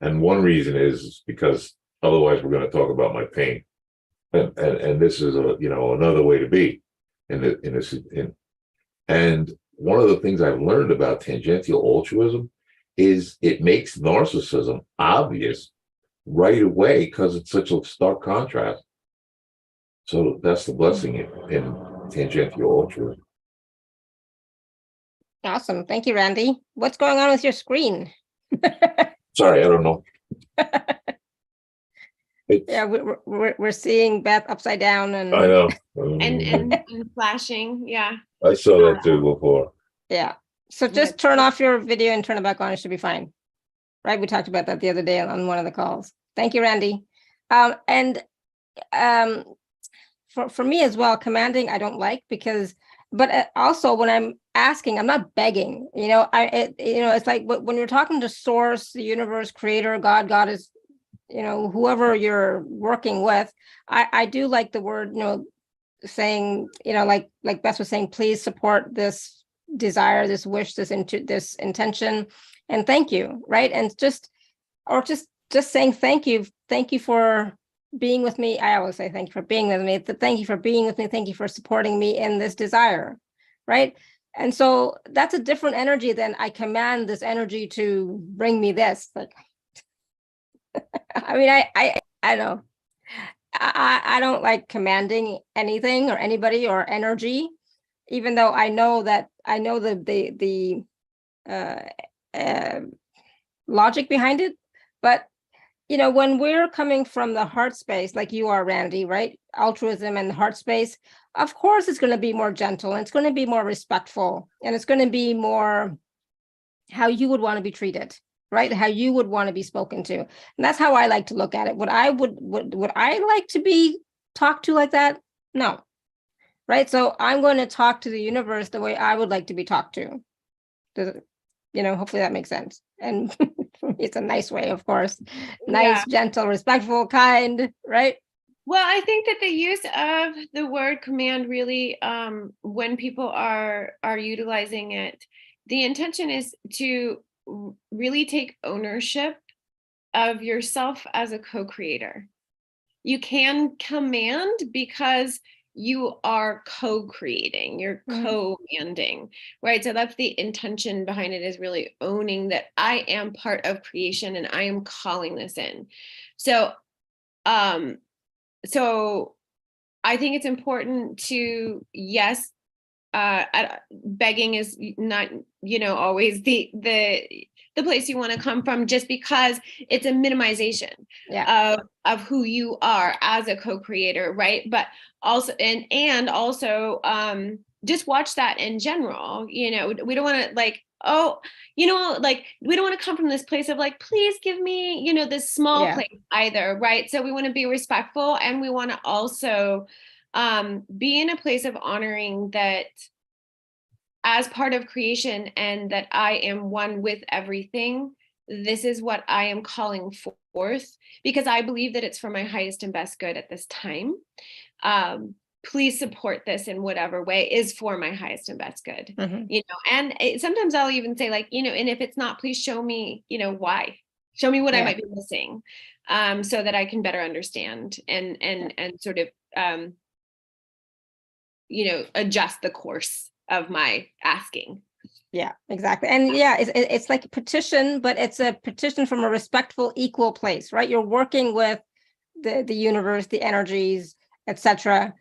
one reason is because otherwise we're going to talk about my pain. And this is another way to be and one of the things I've learned about tangential altruism is it makes narcissism obvious right away because it's such a stark contrast. So that's the blessing in tangential altruism. Awesome. Thank you, Randy. What's going on with your screen? Sorry, I don't know. Yeah, we're seeing Beth upside down, and I know. And flashing. Yeah. I saw that too before. Yeah. So just turn off your video and turn it back on. It should be fine. Right? We talked about that the other day on one of the calls. Thank you, Randy. And for me as well, commanding I don't like but also when I'm asking, I'm not begging. It's like when you're talking to source, the universe, creator, God is, whoever you're working with. I do like the word, saying, like Beth was saying, please support this desire, this wish, this intention, and thank you, right? And just saying thank you for being with me. I always say thank you for being with me. Thank you for being with me. Thank you for supporting me in this desire, right? And so that's a different energy than I command this energy to bring me this. Like, I mean, I know. I don't like commanding anything or anybody or energy, even though I know the logic behind it. But when we're coming from the heart space, like you are, Randy, right? Altruism and the heart space, of course, it's going to be more gentle, and it's going to be more respectful, and it's going to be more how you would want to be treated, right? How you would want to be spoken to. And that's how I like to look at it. Would I like to be talked to like that? No. Right. So I'm going to talk to the universe the way I would like to be talked to. Hopefully that makes sense. And it's a nice way, of course. Nice, gentle, respectful, kind, right? Well, I think that the use of the word command really, when people are utilizing it, the intention is to really take ownership of yourself as a co-creator. You can command because you are co-creating, you're commanding, right? So that's the intention behind it, is really owning that I am part of creation and I am calling this in. So, so I think it's important to, yes, begging is not, always the place you want to come from, just because it's a minimization of who you are as a co-creator, right? But also, and also, just watch that in general. We don't want to we don't want to come from this place of like, please give me, this small place either, right? So we want to be respectful, and we want to also be in a place of honoring that as part of creation, and that I am one with everything. This is what I am calling forth, because I believe that it's for my highest and best good at this time. Please support this in whatever way is for my highest and best good. And sometimes I'll even say, like, and if it's not, please show me, why. Show me what I might be missing, so that I can better understand and sort of adjust the course of my asking. Yeah, exactly. And it's like a petition, but it's a petition from a respectful, equal place, right? You're working with the universe, the energies, etc.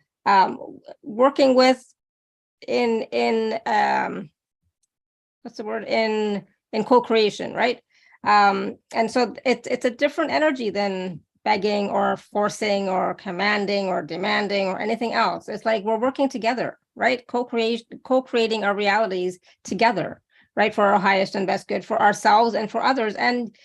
Working with in what's the word, in co-creation, right? And so it's a different energy than begging or forcing or commanding or demanding or anything else. It's like we're working together, right? Co-creating our realities together, right? For our highest and best good, for ourselves and for others. And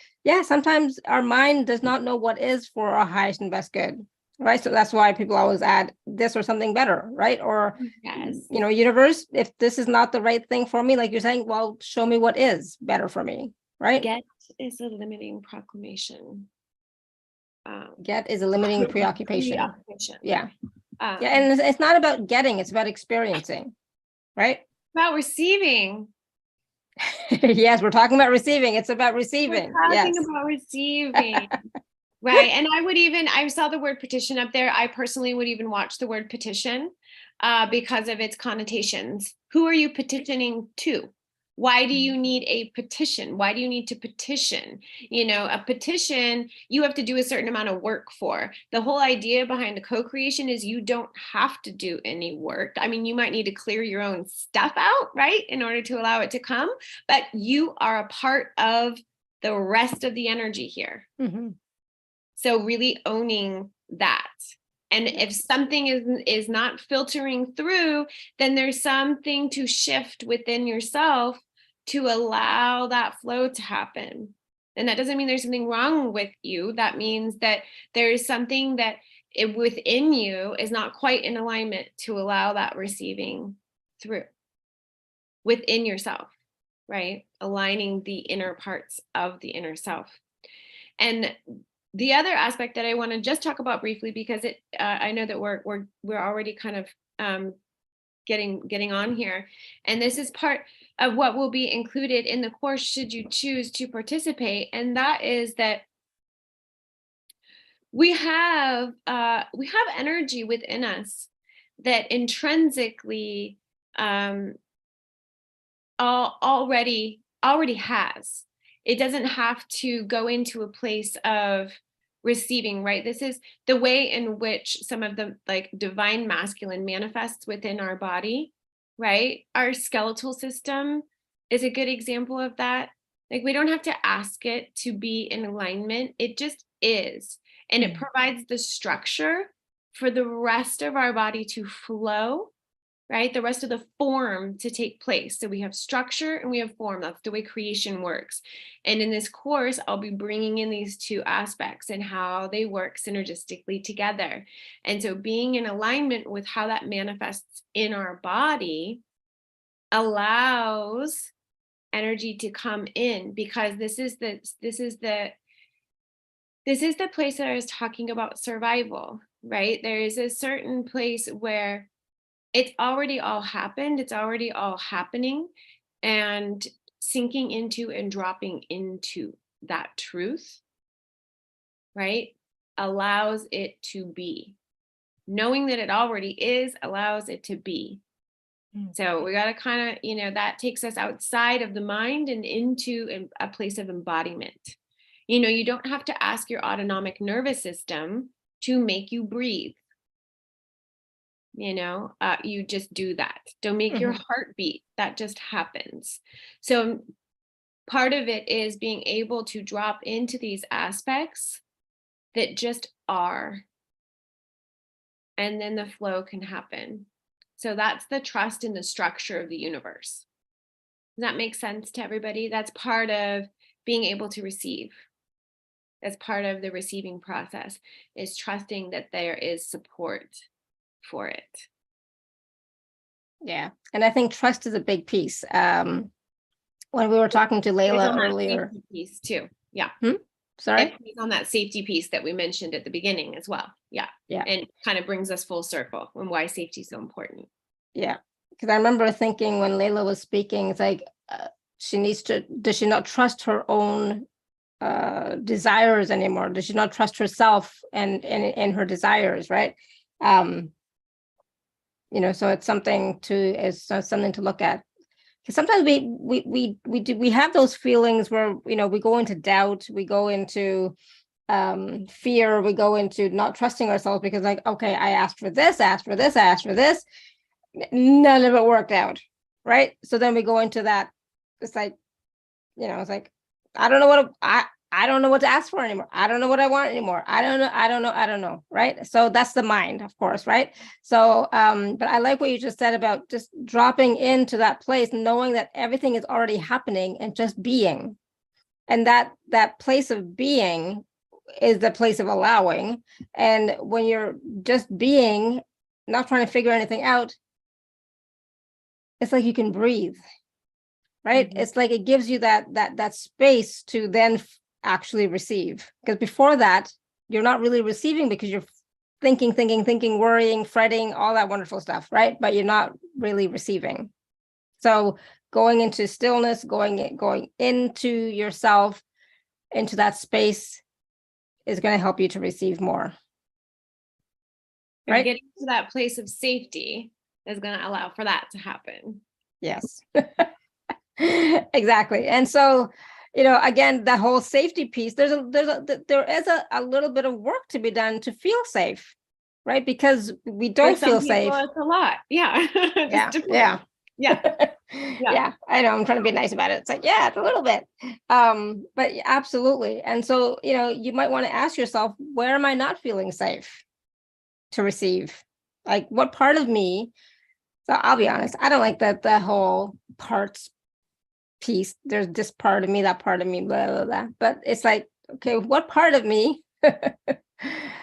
sometimes our mind does not know what is for our highest and best good. right? So that's why people always add this or something better, right? Or, Yes. universe, if this is not the right thing for me, like you're saying, well, show me what is better for me, right? Get is a limiting proclamation. Get is a limiting preoccupation. Preoccupation. Yeah. Yeah. And it's not about getting, it's about experiencing, right? About receiving. Yes, we're talking about receiving. It's about receiving. We're talking Yes. about receiving. Right. And I saw the word petition up there. I personally would even watch the word petition because of its connotations. Who are you petitioning to? Why do you need a petition? Why do you need to petition? A petition, you have to do a certain amount of work for. The whole idea behind the co-creation is you don't have to do any work. I mean, you might need to clear your own stuff out, right, in order to allow it to come, but you are a part of the rest of the energy here. Mm-hmm. So really owning that. And if something is not filtering through, then there's something to shift within yourself to allow that flow to happen. And that doesn't mean there's something wrong with you. That means that there's something that within you is not quite in alignment to allow that receiving through within yourself, right? Aligning the inner parts of the inner self. And the other aspect that I want to just talk about briefly, because I know that we're already kind of getting on here, and this is part of what will be included in the course should you choose to participate, and that is that we have energy within us that intrinsically already has. It doesn't have to go into a place of receiving, right? This is the way in which some of the divine masculine manifests within our body, right? Our skeletal system is a good example of that. Like, we don't have to ask it to be in alignment. It just is. And it provides the structure for the rest of our body to flow, right? The rest of the form to take place. So we have structure and we have form. That's the way creation works. And in this course, I'll be bringing in these two aspects and how they work synergistically together. And so being in alignment with how that manifests in our body allows energy to come in, because this is the place that I was talking about, survival, right? There is a certain place where it's already all happened. It's already all happening, and sinking into and dropping into that truth, right, allows it to be. Knowing that it already is allows it to be. So we got to kind of, that takes us outside of the mind and into a place of embodiment. You don't have to ask your autonomic nervous system to make you breathe. You just do that. Don't make your heart beat. That just happens. So part of it is being able to drop into these aspects that just are, and then the flow can happen. So that's the trust in the structure of the universe. Does that make sense to everybody? That's part of being able to receive. That's part of the receiving process, is trusting that there is support for it. Yeah. And I think trust is a big piece. When we were talking to Layla earlier. Piece too. Yeah. Sorry? On that safety piece that we mentioned at the beginning as well. Yeah. Yeah. And kind of brings us full circle and why safety is so important. Yeah. Because I remember thinking when Layla was speaking, it's like, does she not trust her own desires anymore? Does she not trust herself and her desires, right? So it's something to look at. Because sometimes we have those feelings where we go into doubt, we go into fear, we go into not trusting ourselves, because okay, I asked for this, none of it worked out, right? So then we go into that. It's like, I don't know what to ask for anymore. I don't know what I want anymore. I don't know. Right. So that's the mind, of course. Right. So, but I like what you just said about just dropping into that place, knowing that everything is already happening and just being. And that place of being is the place of allowing. And when you're just being, not trying to figure anything out, it's like you can breathe, right? It's like it gives you that space to then actually receive. Because before that, you're not really receiving because you're thinking, worrying, fretting, all that wonderful stuff, right? But you're not really receiving. So going into stillness, going into yourself, into that space is going to help you to receive more. And Right? getting to that place of safety is going to allow for that to happen. Yes. Exactly. And so, again, that whole safety piece, there is a little bit of work to be done to feel safe, right? Because we don't feel safe. It's a lot. Yeah. Yeah. I know. I'm trying to be nice about it. It's like, yeah, it's a little bit. But absolutely. And so, you might want to ask yourself, where am I not feeling safe to receive? Like, what part of me? So I'll be honest, I don't like that the whole parts piece. There's this part of me, that part of me, blah, blah, blah. But it's like, okay, what part of me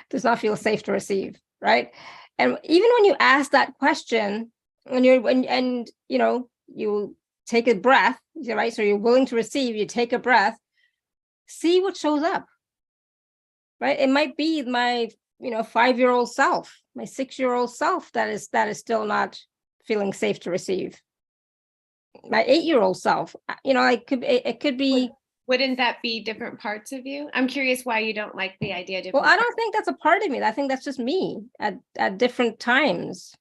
does not feel safe to receive, right? And even when you ask that question, you take a breath, right? So you're willing to receive, you take a breath, see what shows up, right? It might be my, 5-year-old self, my 6-year-old self that is still not feeling safe to receive. My 8-year-old self, it could be. Wouldn't that be different parts of you? I'm curious why you don't like the idea of Well, I don't think that's a part of me. I think that's just me at different times.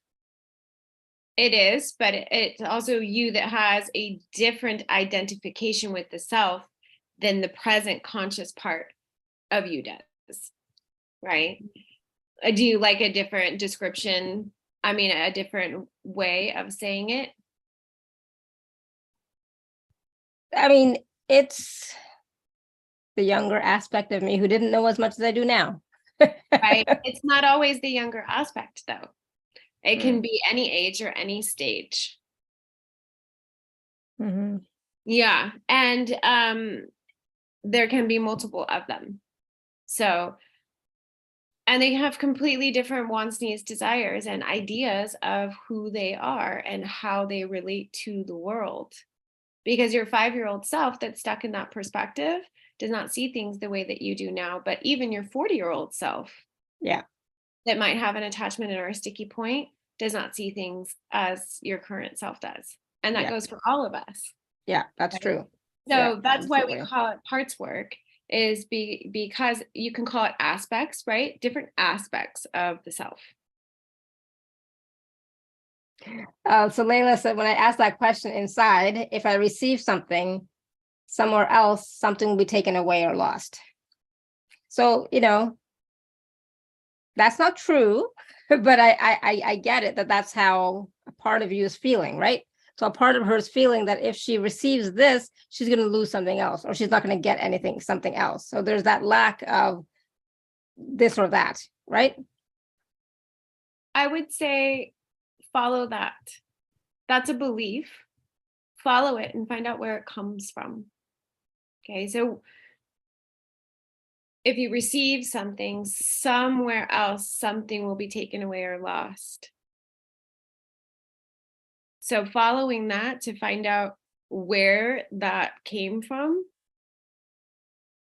It is, but it's also you that has a different identification with the self than the present conscious part of you does, right? Do you like a different description? I mean, a different way of saying it? I mean, it's the younger aspect of me who didn't know as much as I do now. Right? It's not always the younger aspect, though. It can be any age or any stage. Mm-hmm. Yeah. And there can be multiple of them. So, and they have completely different wants, needs, desires, and ideas of who they are and how they relate to the world. Because your 5-year-old self that's stuck in that perspective does not see things the way that you do now. But even your 40-year-old self, that might have an attachment or a sticky point, does not see things as your current self does. And that goes for all of us. Yeah, that's true. So that's why we call it parts work, is because you can call it aspects, right? Different aspects of the self. So Layla said, when I asked that question inside, if I receive something somewhere else, something will be taken away or lost. So, that's not true, but I get it, that's how a part of you is feeling, right? So a part of her is feeling that if she receives this, she's going to lose something else, or she's not going to get something else. So there's that lack of this or that, right? I would say follow that. That's a belief. Follow it and find out where it comes from. Okay, so if you receive something somewhere else, something will be taken away or lost. So following that to find out where that came from,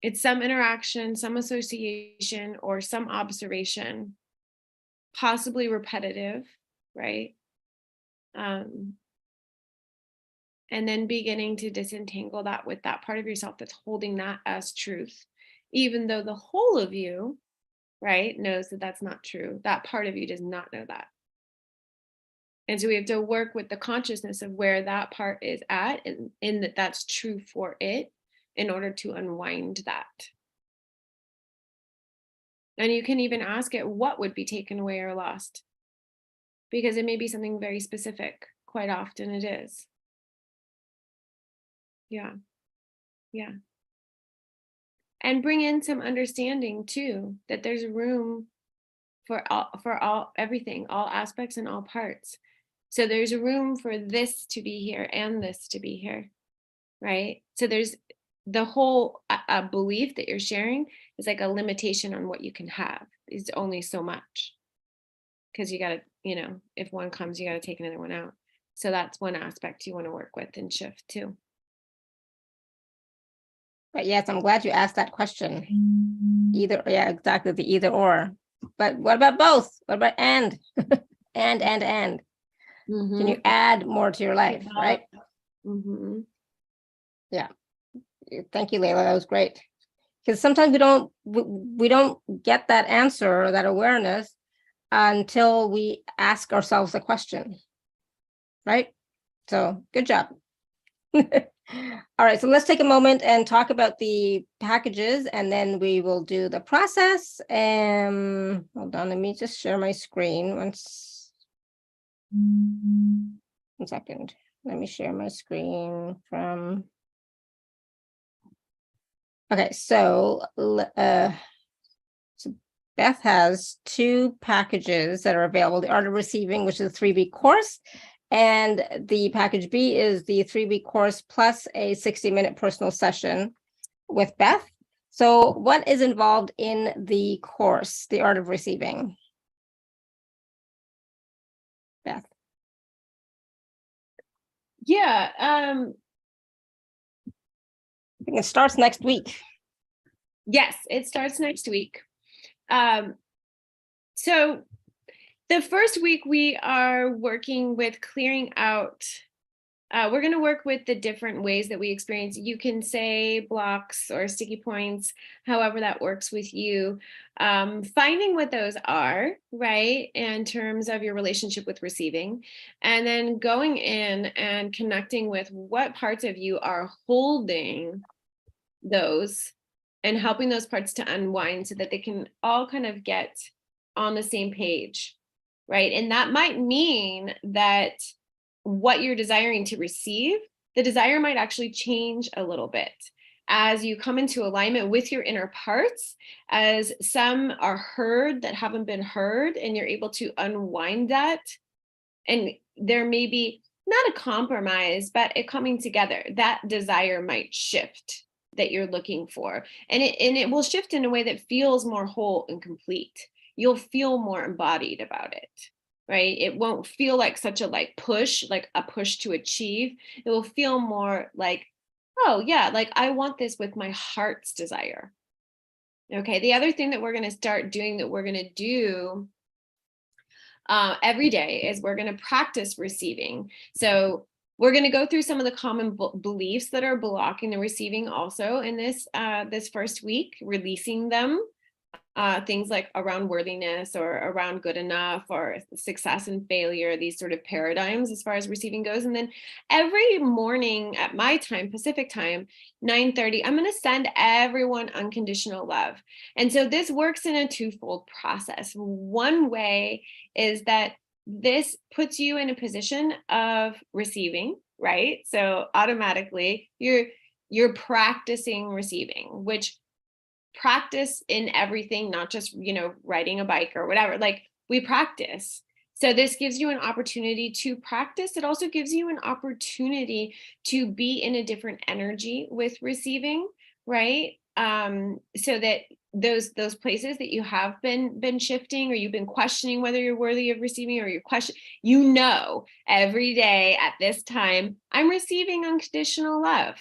it's some interaction, some association, or some observation, possibly repetitive, right? And then beginning to disentangle that with that part of yourself that's holding that as truth, even though the whole of you, right, knows that that's not true. That part of you does not know that. And so we have to work with the consciousness of where that part is at, and in that that's true for it, in order to unwind that. And you can even ask it what would be taken away or lost, because it may be something very specific. Quite often it is. Yeah. And bring in some understanding too, that there's room for everything, all aspects and all parts. So there's room for this to be here and this to be here, right? So there's the whole belief that you're sharing is like a limitation on what you can have. It's only so much, because you got to, if one comes, you got to take another one out. So that's one aspect you want to work with and shift too. But yes, I'm glad you asked that question. Either, yeah, exactly, the either or. But what about both? What about and? and? Can you add more to your life, right? Yeah. Thank you, Layla. That was great. Because sometimes we don't get that answer or that awareness until we ask ourselves a question, right? So good job. All right, so let's take a moment and talk about the packages, and then we will do the process. Hold on, let me just share my screen. One second. Let me share my screen from. Okay, so Beth has 2 packages that are available: the Art of Receiving, which is a 3-week course, and the package B is the 3-week course plus a 60-minute personal session with Beth. So what is involved in the course, the Art of Receiving? Beth? Yeah. I think it starts next week. Yes, it starts next week. So the first week we are working with clearing out. We're going to work with the different ways that we experience. You can say blocks or sticky points, however that works with you. Finding what those are, right, in terms of your relationship with receiving, and then going in and connecting with what parts of you are holding those and helping those parts to unwind so that they can all kind of get on the same page, right? And that might mean that what you're desiring to receive, the desire might actually change a little bit as you come into alignment with your inner parts, as some are heard that haven't been heard, and you're able to unwind that. And there may be not a compromise, but it coming together. That desire might shift that you're looking for. And it will shift in a way that feels more whole and complete. You'll feel more embodied about it. Right? It won't feel like such a push, like a push to achieve. It will feel more like, oh yeah, like I want this with my heart's desire. Okay. The other thing that we're going to start doing, that we're going to do every day, is we're going to practice receiving. So we're going to go through some of the common beliefs that are blocking the receiving also in this first week, releasing them. Things like around worthiness or around good enough or success and failure, these sort of paradigms as far as receiving goes. And then every morning at my time, Pacific time, 9:30, I'm going to send everyone unconditional love. And so this works in a twofold process. One way is that this puts you in a position of receiving, right? So automatically you're practicing receiving, which practice in everything, not just, riding a bike or whatever, like we practice. So this gives you an opportunity to practice. It also gives you an opportunity to be in a different energy with receiving, right? So that those places that you have been shifting, or you've been questioning whether you're worthy of receiving, or every day at this time, I'm receiving unconditional love.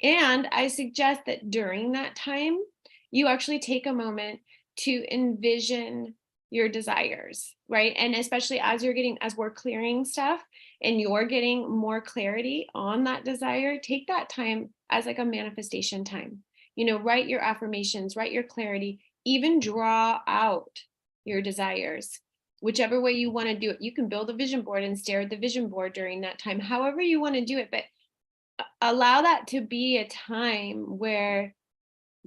And I suggest that during that time, you actually take a moment to envision your desires, right? And especially as we're clearing stuff and you're getting more clarity on that desire, take that time as like a manifestation time. Write your affirmations, write your clarity, even draw out your desires. Whichever way you want to do it. You can build a vision board and stare at the vision board during that time, however you want to do it, but allow that to be a time where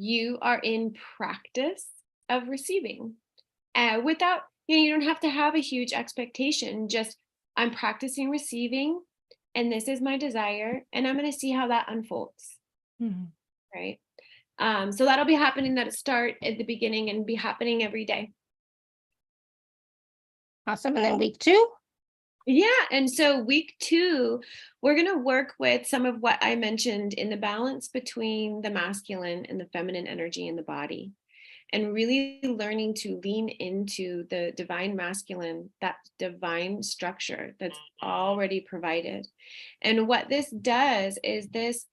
you are in practice of receiving without, you don't have to have a huge expectation. Just, I'm practicing receiving, and this is my desire, and I'm going to see how that unfolds. Right. So that'll be happening, that'll start at the beginning and be happening every day. Awesome. And then week 2? Yeah. And so week 2, we're going to work with some of what I mentioned in the balance between the masculine and the feminine energy in the body, and really learning to lean into the divine masculine, that divine structure that's already provided. And what this does is this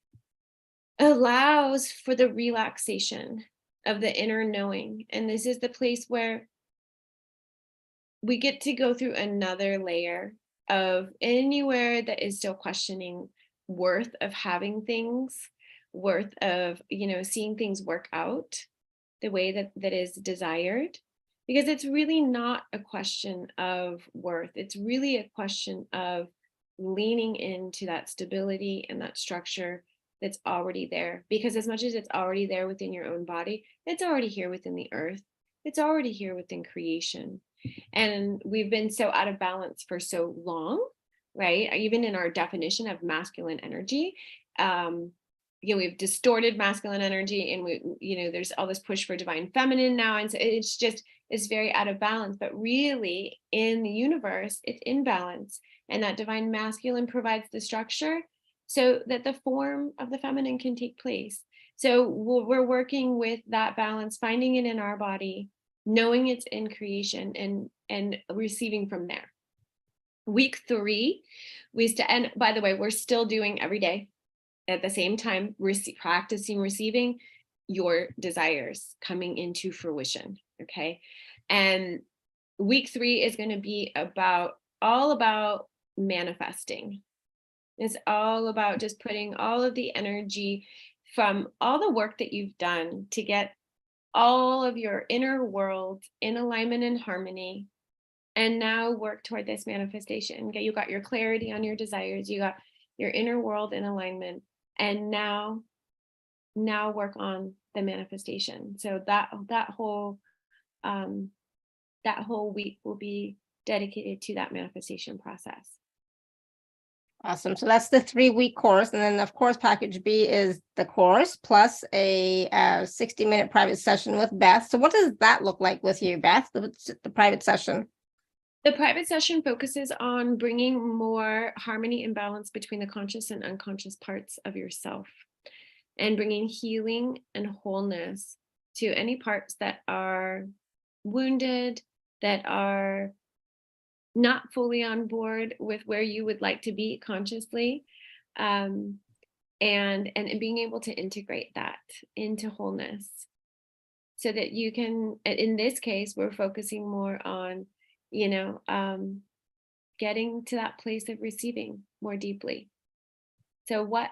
allows for the relaxation of the inner knowing. And this is the place where we get to go through another layer of anywhere that is still questioning worth of having things, worth of, seeing things work out the way that is desired. Because it's really not a question of worth. It's really a question of leaning into that stability and that structure that's already there. Because as much as it's already there within your own body, it's already here within the earth. It's already here within creation. And we've been so out of balance for so long, right? Even in our definition of masculine energy, we've distorted masculine energy, and there's all this push for divine feminine now. And so it's very out of balance, but really in the universe, it's in balance. And that divine masculine provides the structure so that the form of the feminine can take place. So we're working with that balance, finding it in our body, knowing it's in creation, and receiving from there. Week 3, and by the way, we're still doing every day at the same time, practicing receiving your desires coming into fruition. Okay. And week 3 is going to be all about manifesting. It's all about just putting all of the energy from all the work that you've done to get all of your inner world in alignment and harmony, and now work toward this manifestation. Okay, you got your clarity on your desires, you got your inner world in alignment, and now work on the manifestation. So that whole week will be dedicated to that manifestation process. Awesome. So that's the 3-week course. And then of course, package B is the course plus a 60-minute private session with Beth. So what does that look like with you, Beth, the private session? The private session focuses on bringing more harmony and balance between the conscious and unconscious parts of yourself, and bringing healing and wholeness to any parts that are wounded, that are not fully on board with where you would like to be consciously, and being able to integrate that into wholeness, so that you can, in this case, we're focusing more on, getting to that place of receiving more deeply. So what,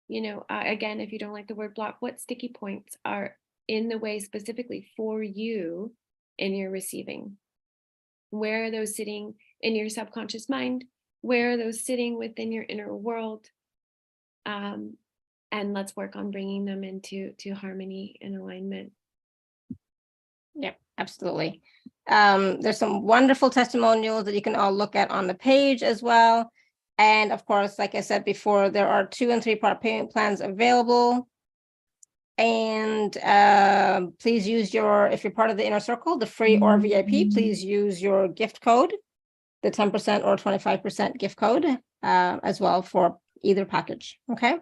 again, if you don't like the word block, what sticky points are in the way specifically for you in your receiving? Where are those sitting in your subconscious mind? Where are those sitting within your inner world? And let's work on bringing them into harmony and alignment. Yep, absolutely. There's some wonderful testimonials that you can all look at on the page as well. And of course, like I said before, there are 2- and 3-part payment plans available. And please use if you're part of the inner circle, the free or VIP, please use your gift code, the 10% or 25% gift code as well for either package. Okay.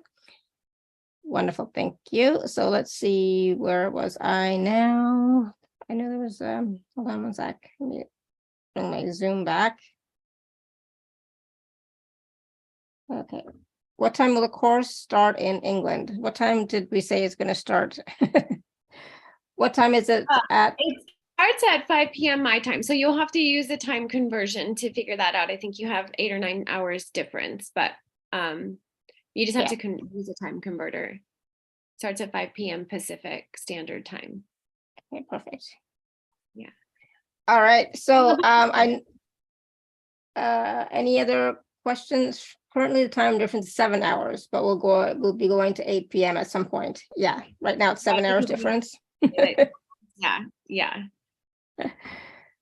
Wonderful. Thank you. So let's see, where was I now? I know there was, hold on one sec. Let me bring my Zoom back. Okay. What time will the course start in England? What time did we say it's going to start? What time is it at? It starts at 5 p.m. my time. So you'll have to use the time conversion to figure that out. I think you have 8 or 9 hours difference, but you just have to use a time converter. Starts at 5 p.m. Pacific Standard Time. Okay, perfect. Yeah. All right. So any other questions? Currently the time difference is 7 hours, but we'll be going to 8 p.m. at some point. Yeah. Right now it's 7 hours difference. Yeah.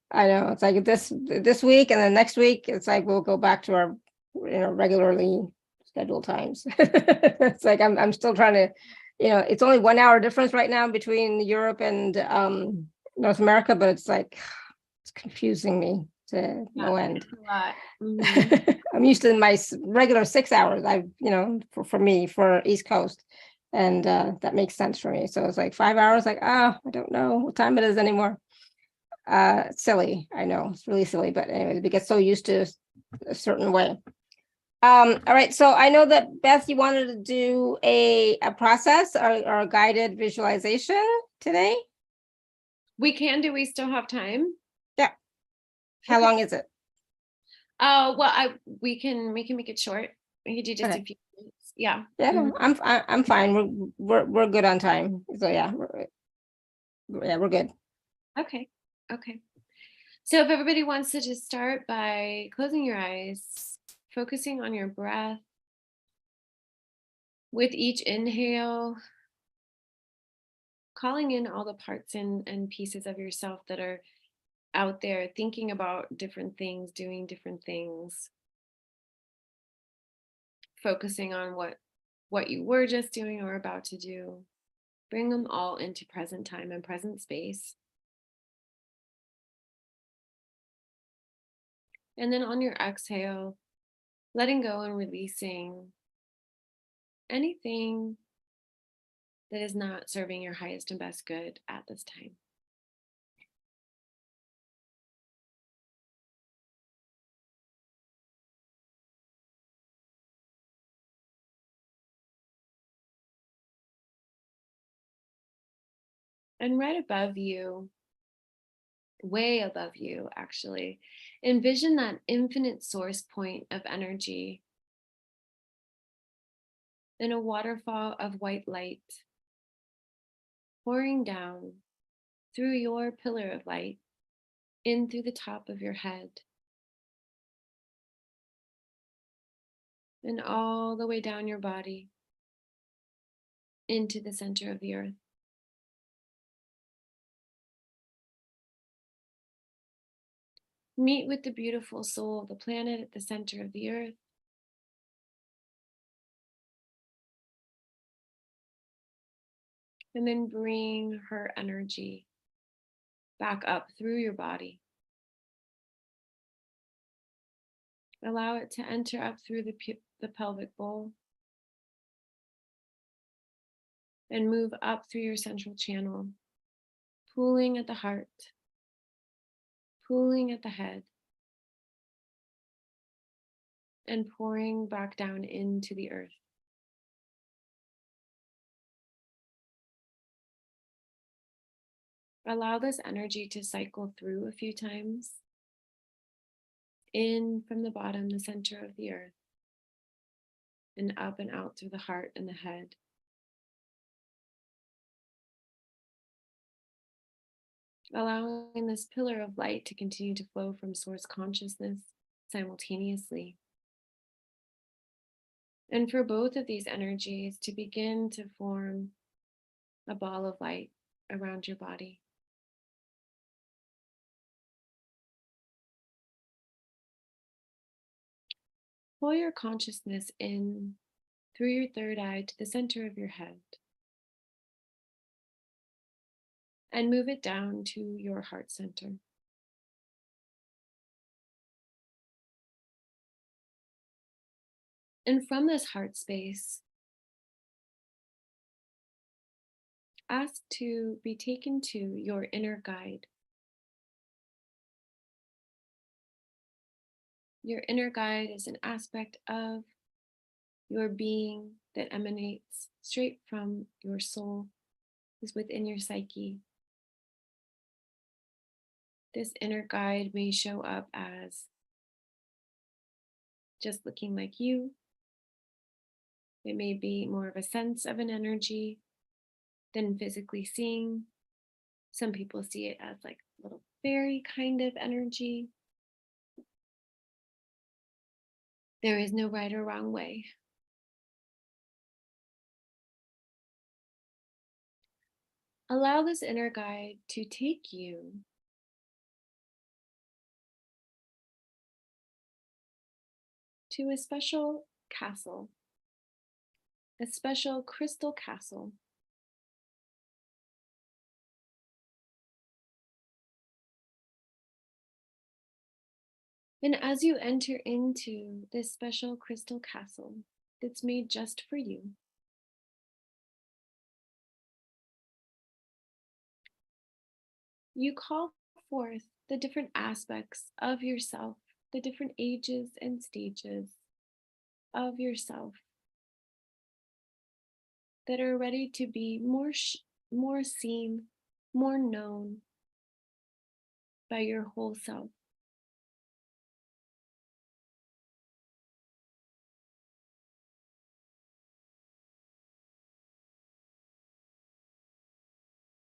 I know, it's like this week, and then next week it's like we'll go back to our regularly scheduled times. It's like I'm still trying to, it's only 1 hour difference right now between Europe and North America, but it's like it's confusing me. to no end. A lot. Mhm. I'm used to my regular 6 hours. For me, for East Coast. And that makes sense for me. So it's like 5 hours, like, oh, I don't know what time it is anymore. Silly. I know it's really silly, but anyway, we get so used to a certain way. All right. So I know that Beth, you wanted to do a process or a guided visualization today. We can. Do we still have time? Yeah. How Okay. long is it? Oh, well, we can make it short. We could do just Okay. a few minutes. Yeah. Yeah, Mhm. I'm fine. We're good on time. So yeah, we're good. Okay. Okay. So if everybody wants to just start by closing your eyes, focusing on your breath. With each inhale, calling in all the parts and pieces of yourself that are out there thinking about different things, doing different things, focusing on what you were just doing or about to do. Bring them all into present time and present space. And then on your exhale, letting go and releasing anything that is not serving your highest and best good at this time. And right above you, way above you, actually, envision that infinite source point of energy in a waterfall of white light pouring down through your pillar of light in through the top of your head and all the way down your body into the center of the earth. Meet with the beautiful soul of the planet at the center of the earth. And then bring her energy back up through your body. Allow it to enter up through the pelvic bowl and move up through your central channel, pooling at the heart, pooling at the head, and pouring back down into the earth. Allow this energy to cycle through a few times, in from the bottom, the center of the earth, and up and out through the heart and the head. Allowing this pillar of light to continue to flow from source consciousness simultaneously. And for both of these energies to begin to form a ball of light around your body. Pull your consciousness in through your third eye to the center of your head. And move it down to your heart center. And from this heart space, ask to be taken to your inner guide. Your inner guide is an aspect of your being that emanates straight from your soul, is within your psyche. This inner guide may show up as just looking like you. It may be more of a sense of an energy than physically seeing. Some people see it as like a little fairy kind of energy. There is no right or wrong way. Allow this inner guide to take you to a special castle, a special crystal castle. And as you enter into this special crystal castle that's made just for you, you call forth the different aspects of yourself, the different ages and stages of yourself that are ready to be more seen, more known by your whole self.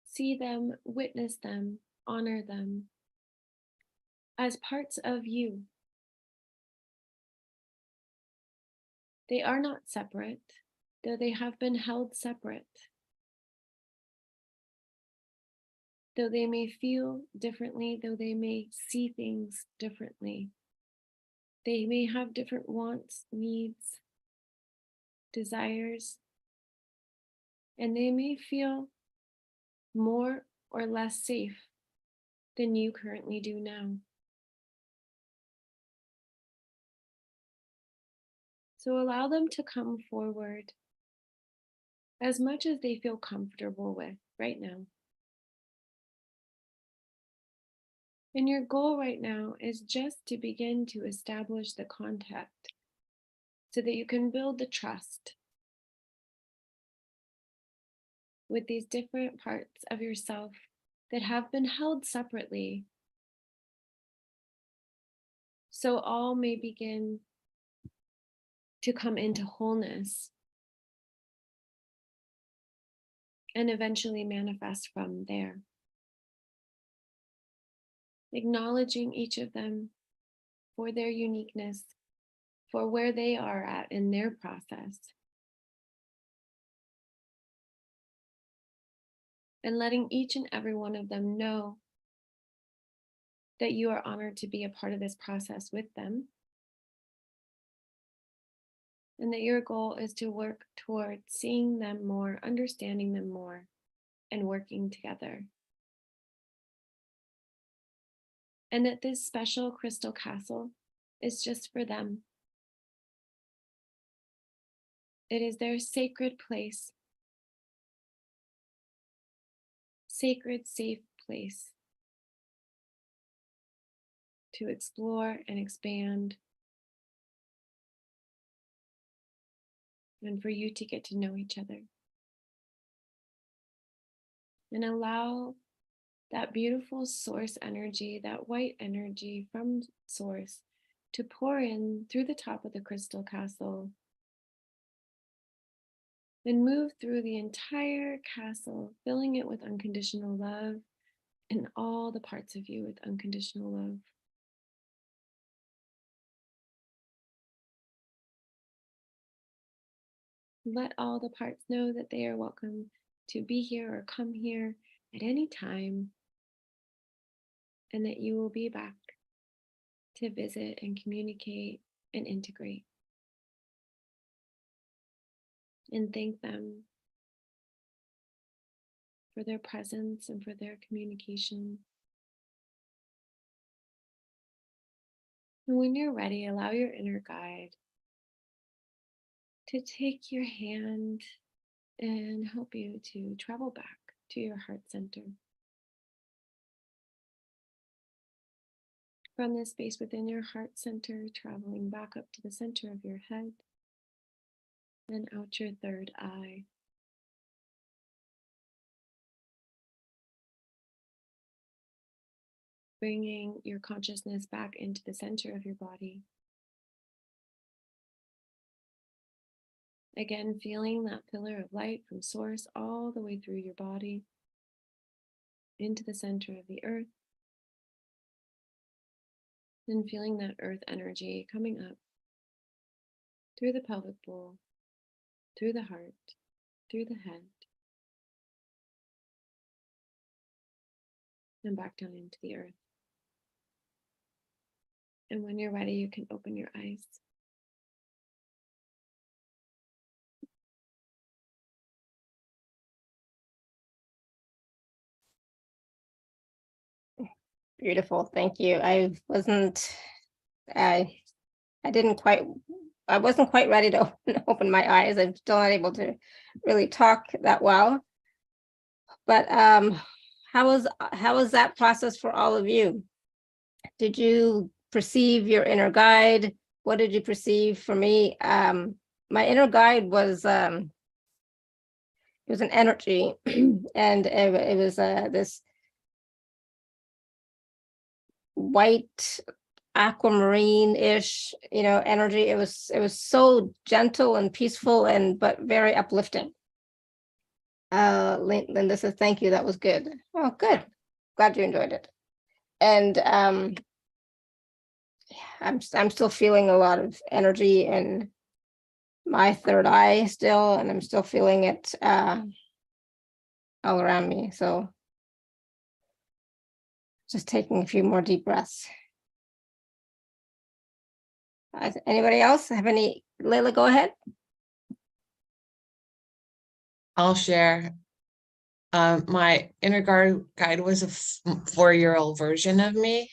See them, witness them, honor them as parts of you. They are not separate, though they have been held separate. Though they may feel differently, though they may see things differently, they may have different wants, needs, desires, and they may feel more or less safe than you currently do now. So allow them to come forward as much as they feel comfortable with right now. And your goal right now is just to begin to establish the contact so that you can build the trust with these different parts of yourself that have been held separately. So all may begin to come into wholeness and eventually manifest from there. Acknowledging each of them for their uniqueness, for where they are at in their process. And letting each and every one of them know that you are honored to be a part of this process with them. And that your goal is to work toward seeing them more, understanding them more, and working together. And that this special crystal castle is just for them. It is their sacred place, sacred, safe place to explore and expand, and for you to get to know each other. And allow that beautiful source energy, that white energy from source, to pour in through the top of the crystal castle and move through the entire castle, filling it with unconditional love and all the parts of you with unconditional love. Let all the parts know that they are welcome to be here or come here at any time, and that you will be back to visit and communicate and integrate. And thank them for their presence and for their communication. And when you're ready, allow your inner guide to take your hand and help you to travel back to your heart center. From this space within your heart center, traveling back up to the center of your head, and out your third eye. Bringing your consciousness back into the center of your body. Again, feeling that pillar of light from source all the way through your body, into the center of the earth. And feeling that earth energy coming up through the pelvic bowl, through the heart, through the head, and back down into the earth. And when you're ready, you can open your eyes. Beautiful. Thank you. I wasn't I wasn't quite ready to open my eyes. I'm still not able to really talk that well. But how was that process for all of you? Did you perceive your inner guide? What did you perceive? For me, my inner guide was it was an energy, and it was this white aquamarine-ish, energy. It was so gentle and peaceful, but very uplifting. Linda says, thank you, that was good. Oh, good. Glad you enjoyed it. And I'm still feeling a lot of energy in my third eye still, and I'm still feeling it all around me. So just taking a few more deep breaths. Anybody else have any? Layla, go ahead. I'll share. My inner guide was a 4-year-old version of me,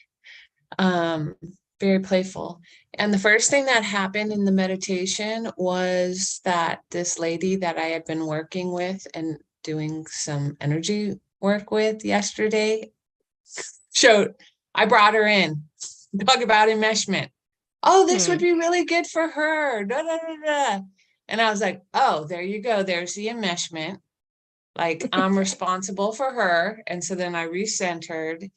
very playful. And the first thing that happened in the meditation was that this lady that I had been working with and doing some energy work with yesterday I brought her in, talk about enmeshment. Oh, this would be really good for her. Da, da, da, da. And I was like, oh, there you go. There's the enmeshment. Like, I'm responsible for her. And so then I recentered,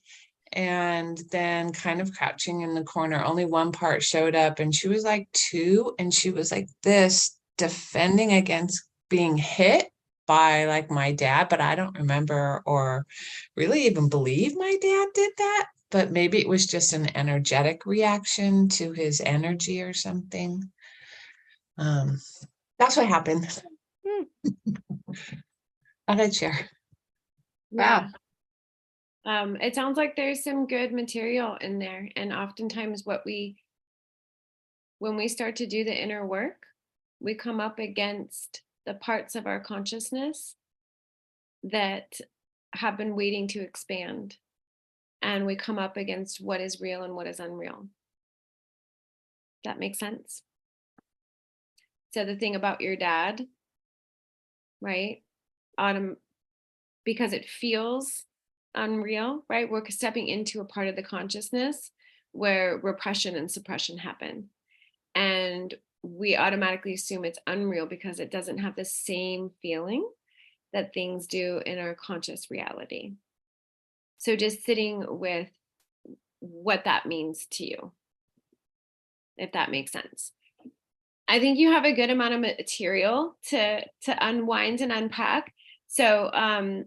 and then kind of crouching in the corner, only one part showed up, and she was like 2, and she was like this, defending against being hit by like my dad, but I don't remember or really even believe my dad did that. But maybe it was just an energetic reaction to his energy or something. That's what happened. I'd share. Yeah. It sounds like there's some good material in there. And oftentimes when we start to do the inner work, we come up against the parts of our consciousness that have been waiting to expand. And we come up against what is real and what is unreal. That makes sense. So the thing about your dad, right? Because it feels unreal, right? We're stepping into a part of the consciousness where repression and suppression happen. And we automatically assume it's unreal because it doesn't have the same feeling that things do in our conscious reality. So just sitting with what that means to you, if that makes sense. I think you have a good amount of material to unwind and unpack. So I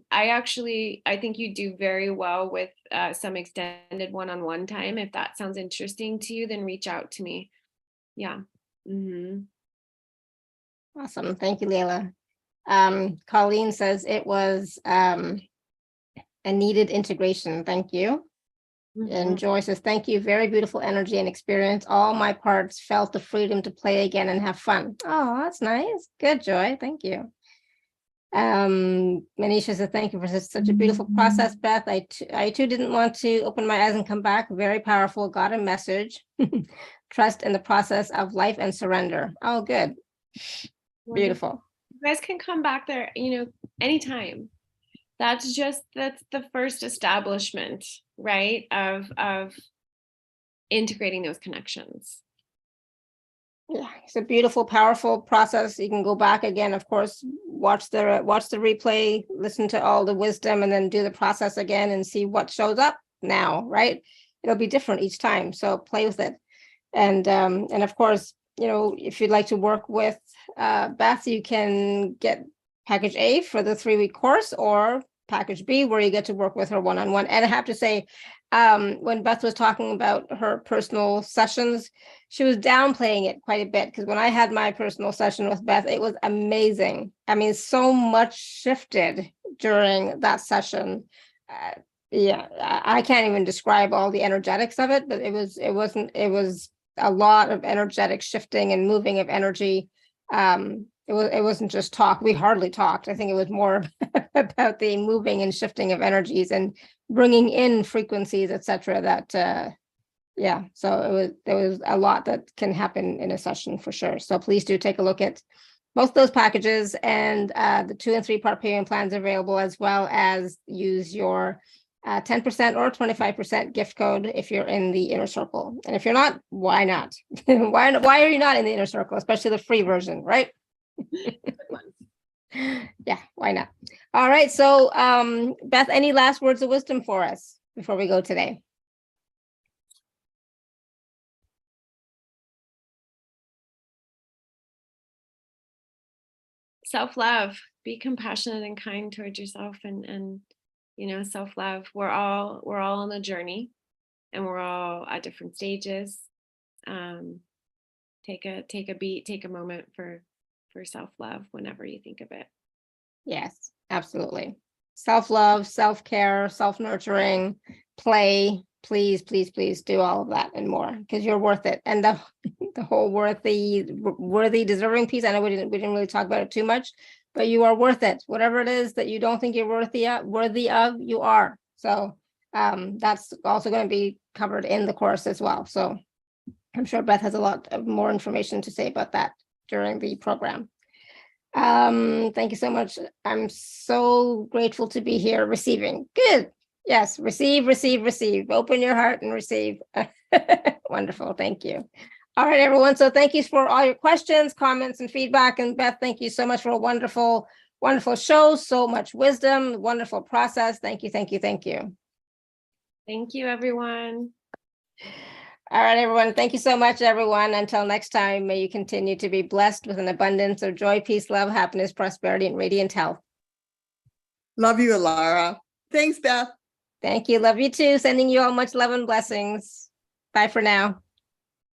think you do very well with some extended one-on-one time. If that sounds interesting to you, then reach out to me. Yeah. Mm-hmm. Awesome. Thank you, Layla. Colleen says it was a needed integration. Thank you. Mm-hmm. And Joy says, thank you. Very beautiful energy and experience. All my parts felt the freedom to play again and have fun. Oh, that's nice. Good, Joy. Thank you. Manisha says, thank you for such a beautiful process, Beth. I too didn't want to open my eyes and come back. Very powerful. Got a message. Trust in the process of life and surrender. Oh, good. Beautiful. You guys can come back there, anytime. That's the first establishment, right? Of integrating those connections. Yeah, it's a beautiful, powerful process. You can go back again, of course, watch the replay, listen to all the wisdom, and then do the process again and see what shows up now, right? It'll be different each time. So play with it. And of course, if you'd like to work with Beth, you can get package A for the 3-week course, or package B, where you get to work with her one-on-one. And I have to say, when Beth was talking about her personal sessions, she was downplaying it quite a bit, because when I had my personal session with Beth, it was amazing. I mean, so much shifted during that session. I can't even describe all the energetics of it, but it was a lot of energetic shifting and moving of energy. It wasn't just talk. We hardly talked. I think it was more about the moving and shifting of energies and bringing in frequencies, etc. That Yeah, so there was a lot that can happen in a session for sure. So please do take a look at both those packages, and the 2 and 3 part payment plans available, as well as use your 10% or 25% gift code if you're in the inner circle. And if you're not, why not? Why are you not in the inner circle, especially the free version, right? Yeah, why not? All right, so Beth, any last words of wisdom for us before we go today? Self-love, be compassionate and kind towards yourself, and self-love. We're all on a journey, and we're all at different stages. Take a beat, take a moment for self-love whenever you think of it. Yes, absolutely. Self-love, self-care, self-nurturing, play. Please, please, please do all of that and more, because you're worth it. And the whole worthy, deserving piece, I know we didn't really talk about it too much, but you are worth it. Whatever it is that you don't think you're worthy of, you are. So that's also going to be covered in the course as well. So I'm sure Beth has a lot of more information to say about that during the program. Thank you so much. I'm so grateful to be here receiving. Good. Yes, receive. Open your heart and receive. Wonderful. Thank you. All right, everyone. So thank you for all your questions, comments, and feedback. And Beth, thank you so much for a wonderful show. So much wisdom, wonderful process. Thank you. Thank you, everyone. All right, everyone. Thank you so much, everyone. Until next time, may you continue to be blessed with an abundance of joy, peace, love, happiness, prosperity, and radiant health. Love you, Alara. Thanks, Beth. Thank you. Love you too. Sending you all much love and blessings. Bye for now.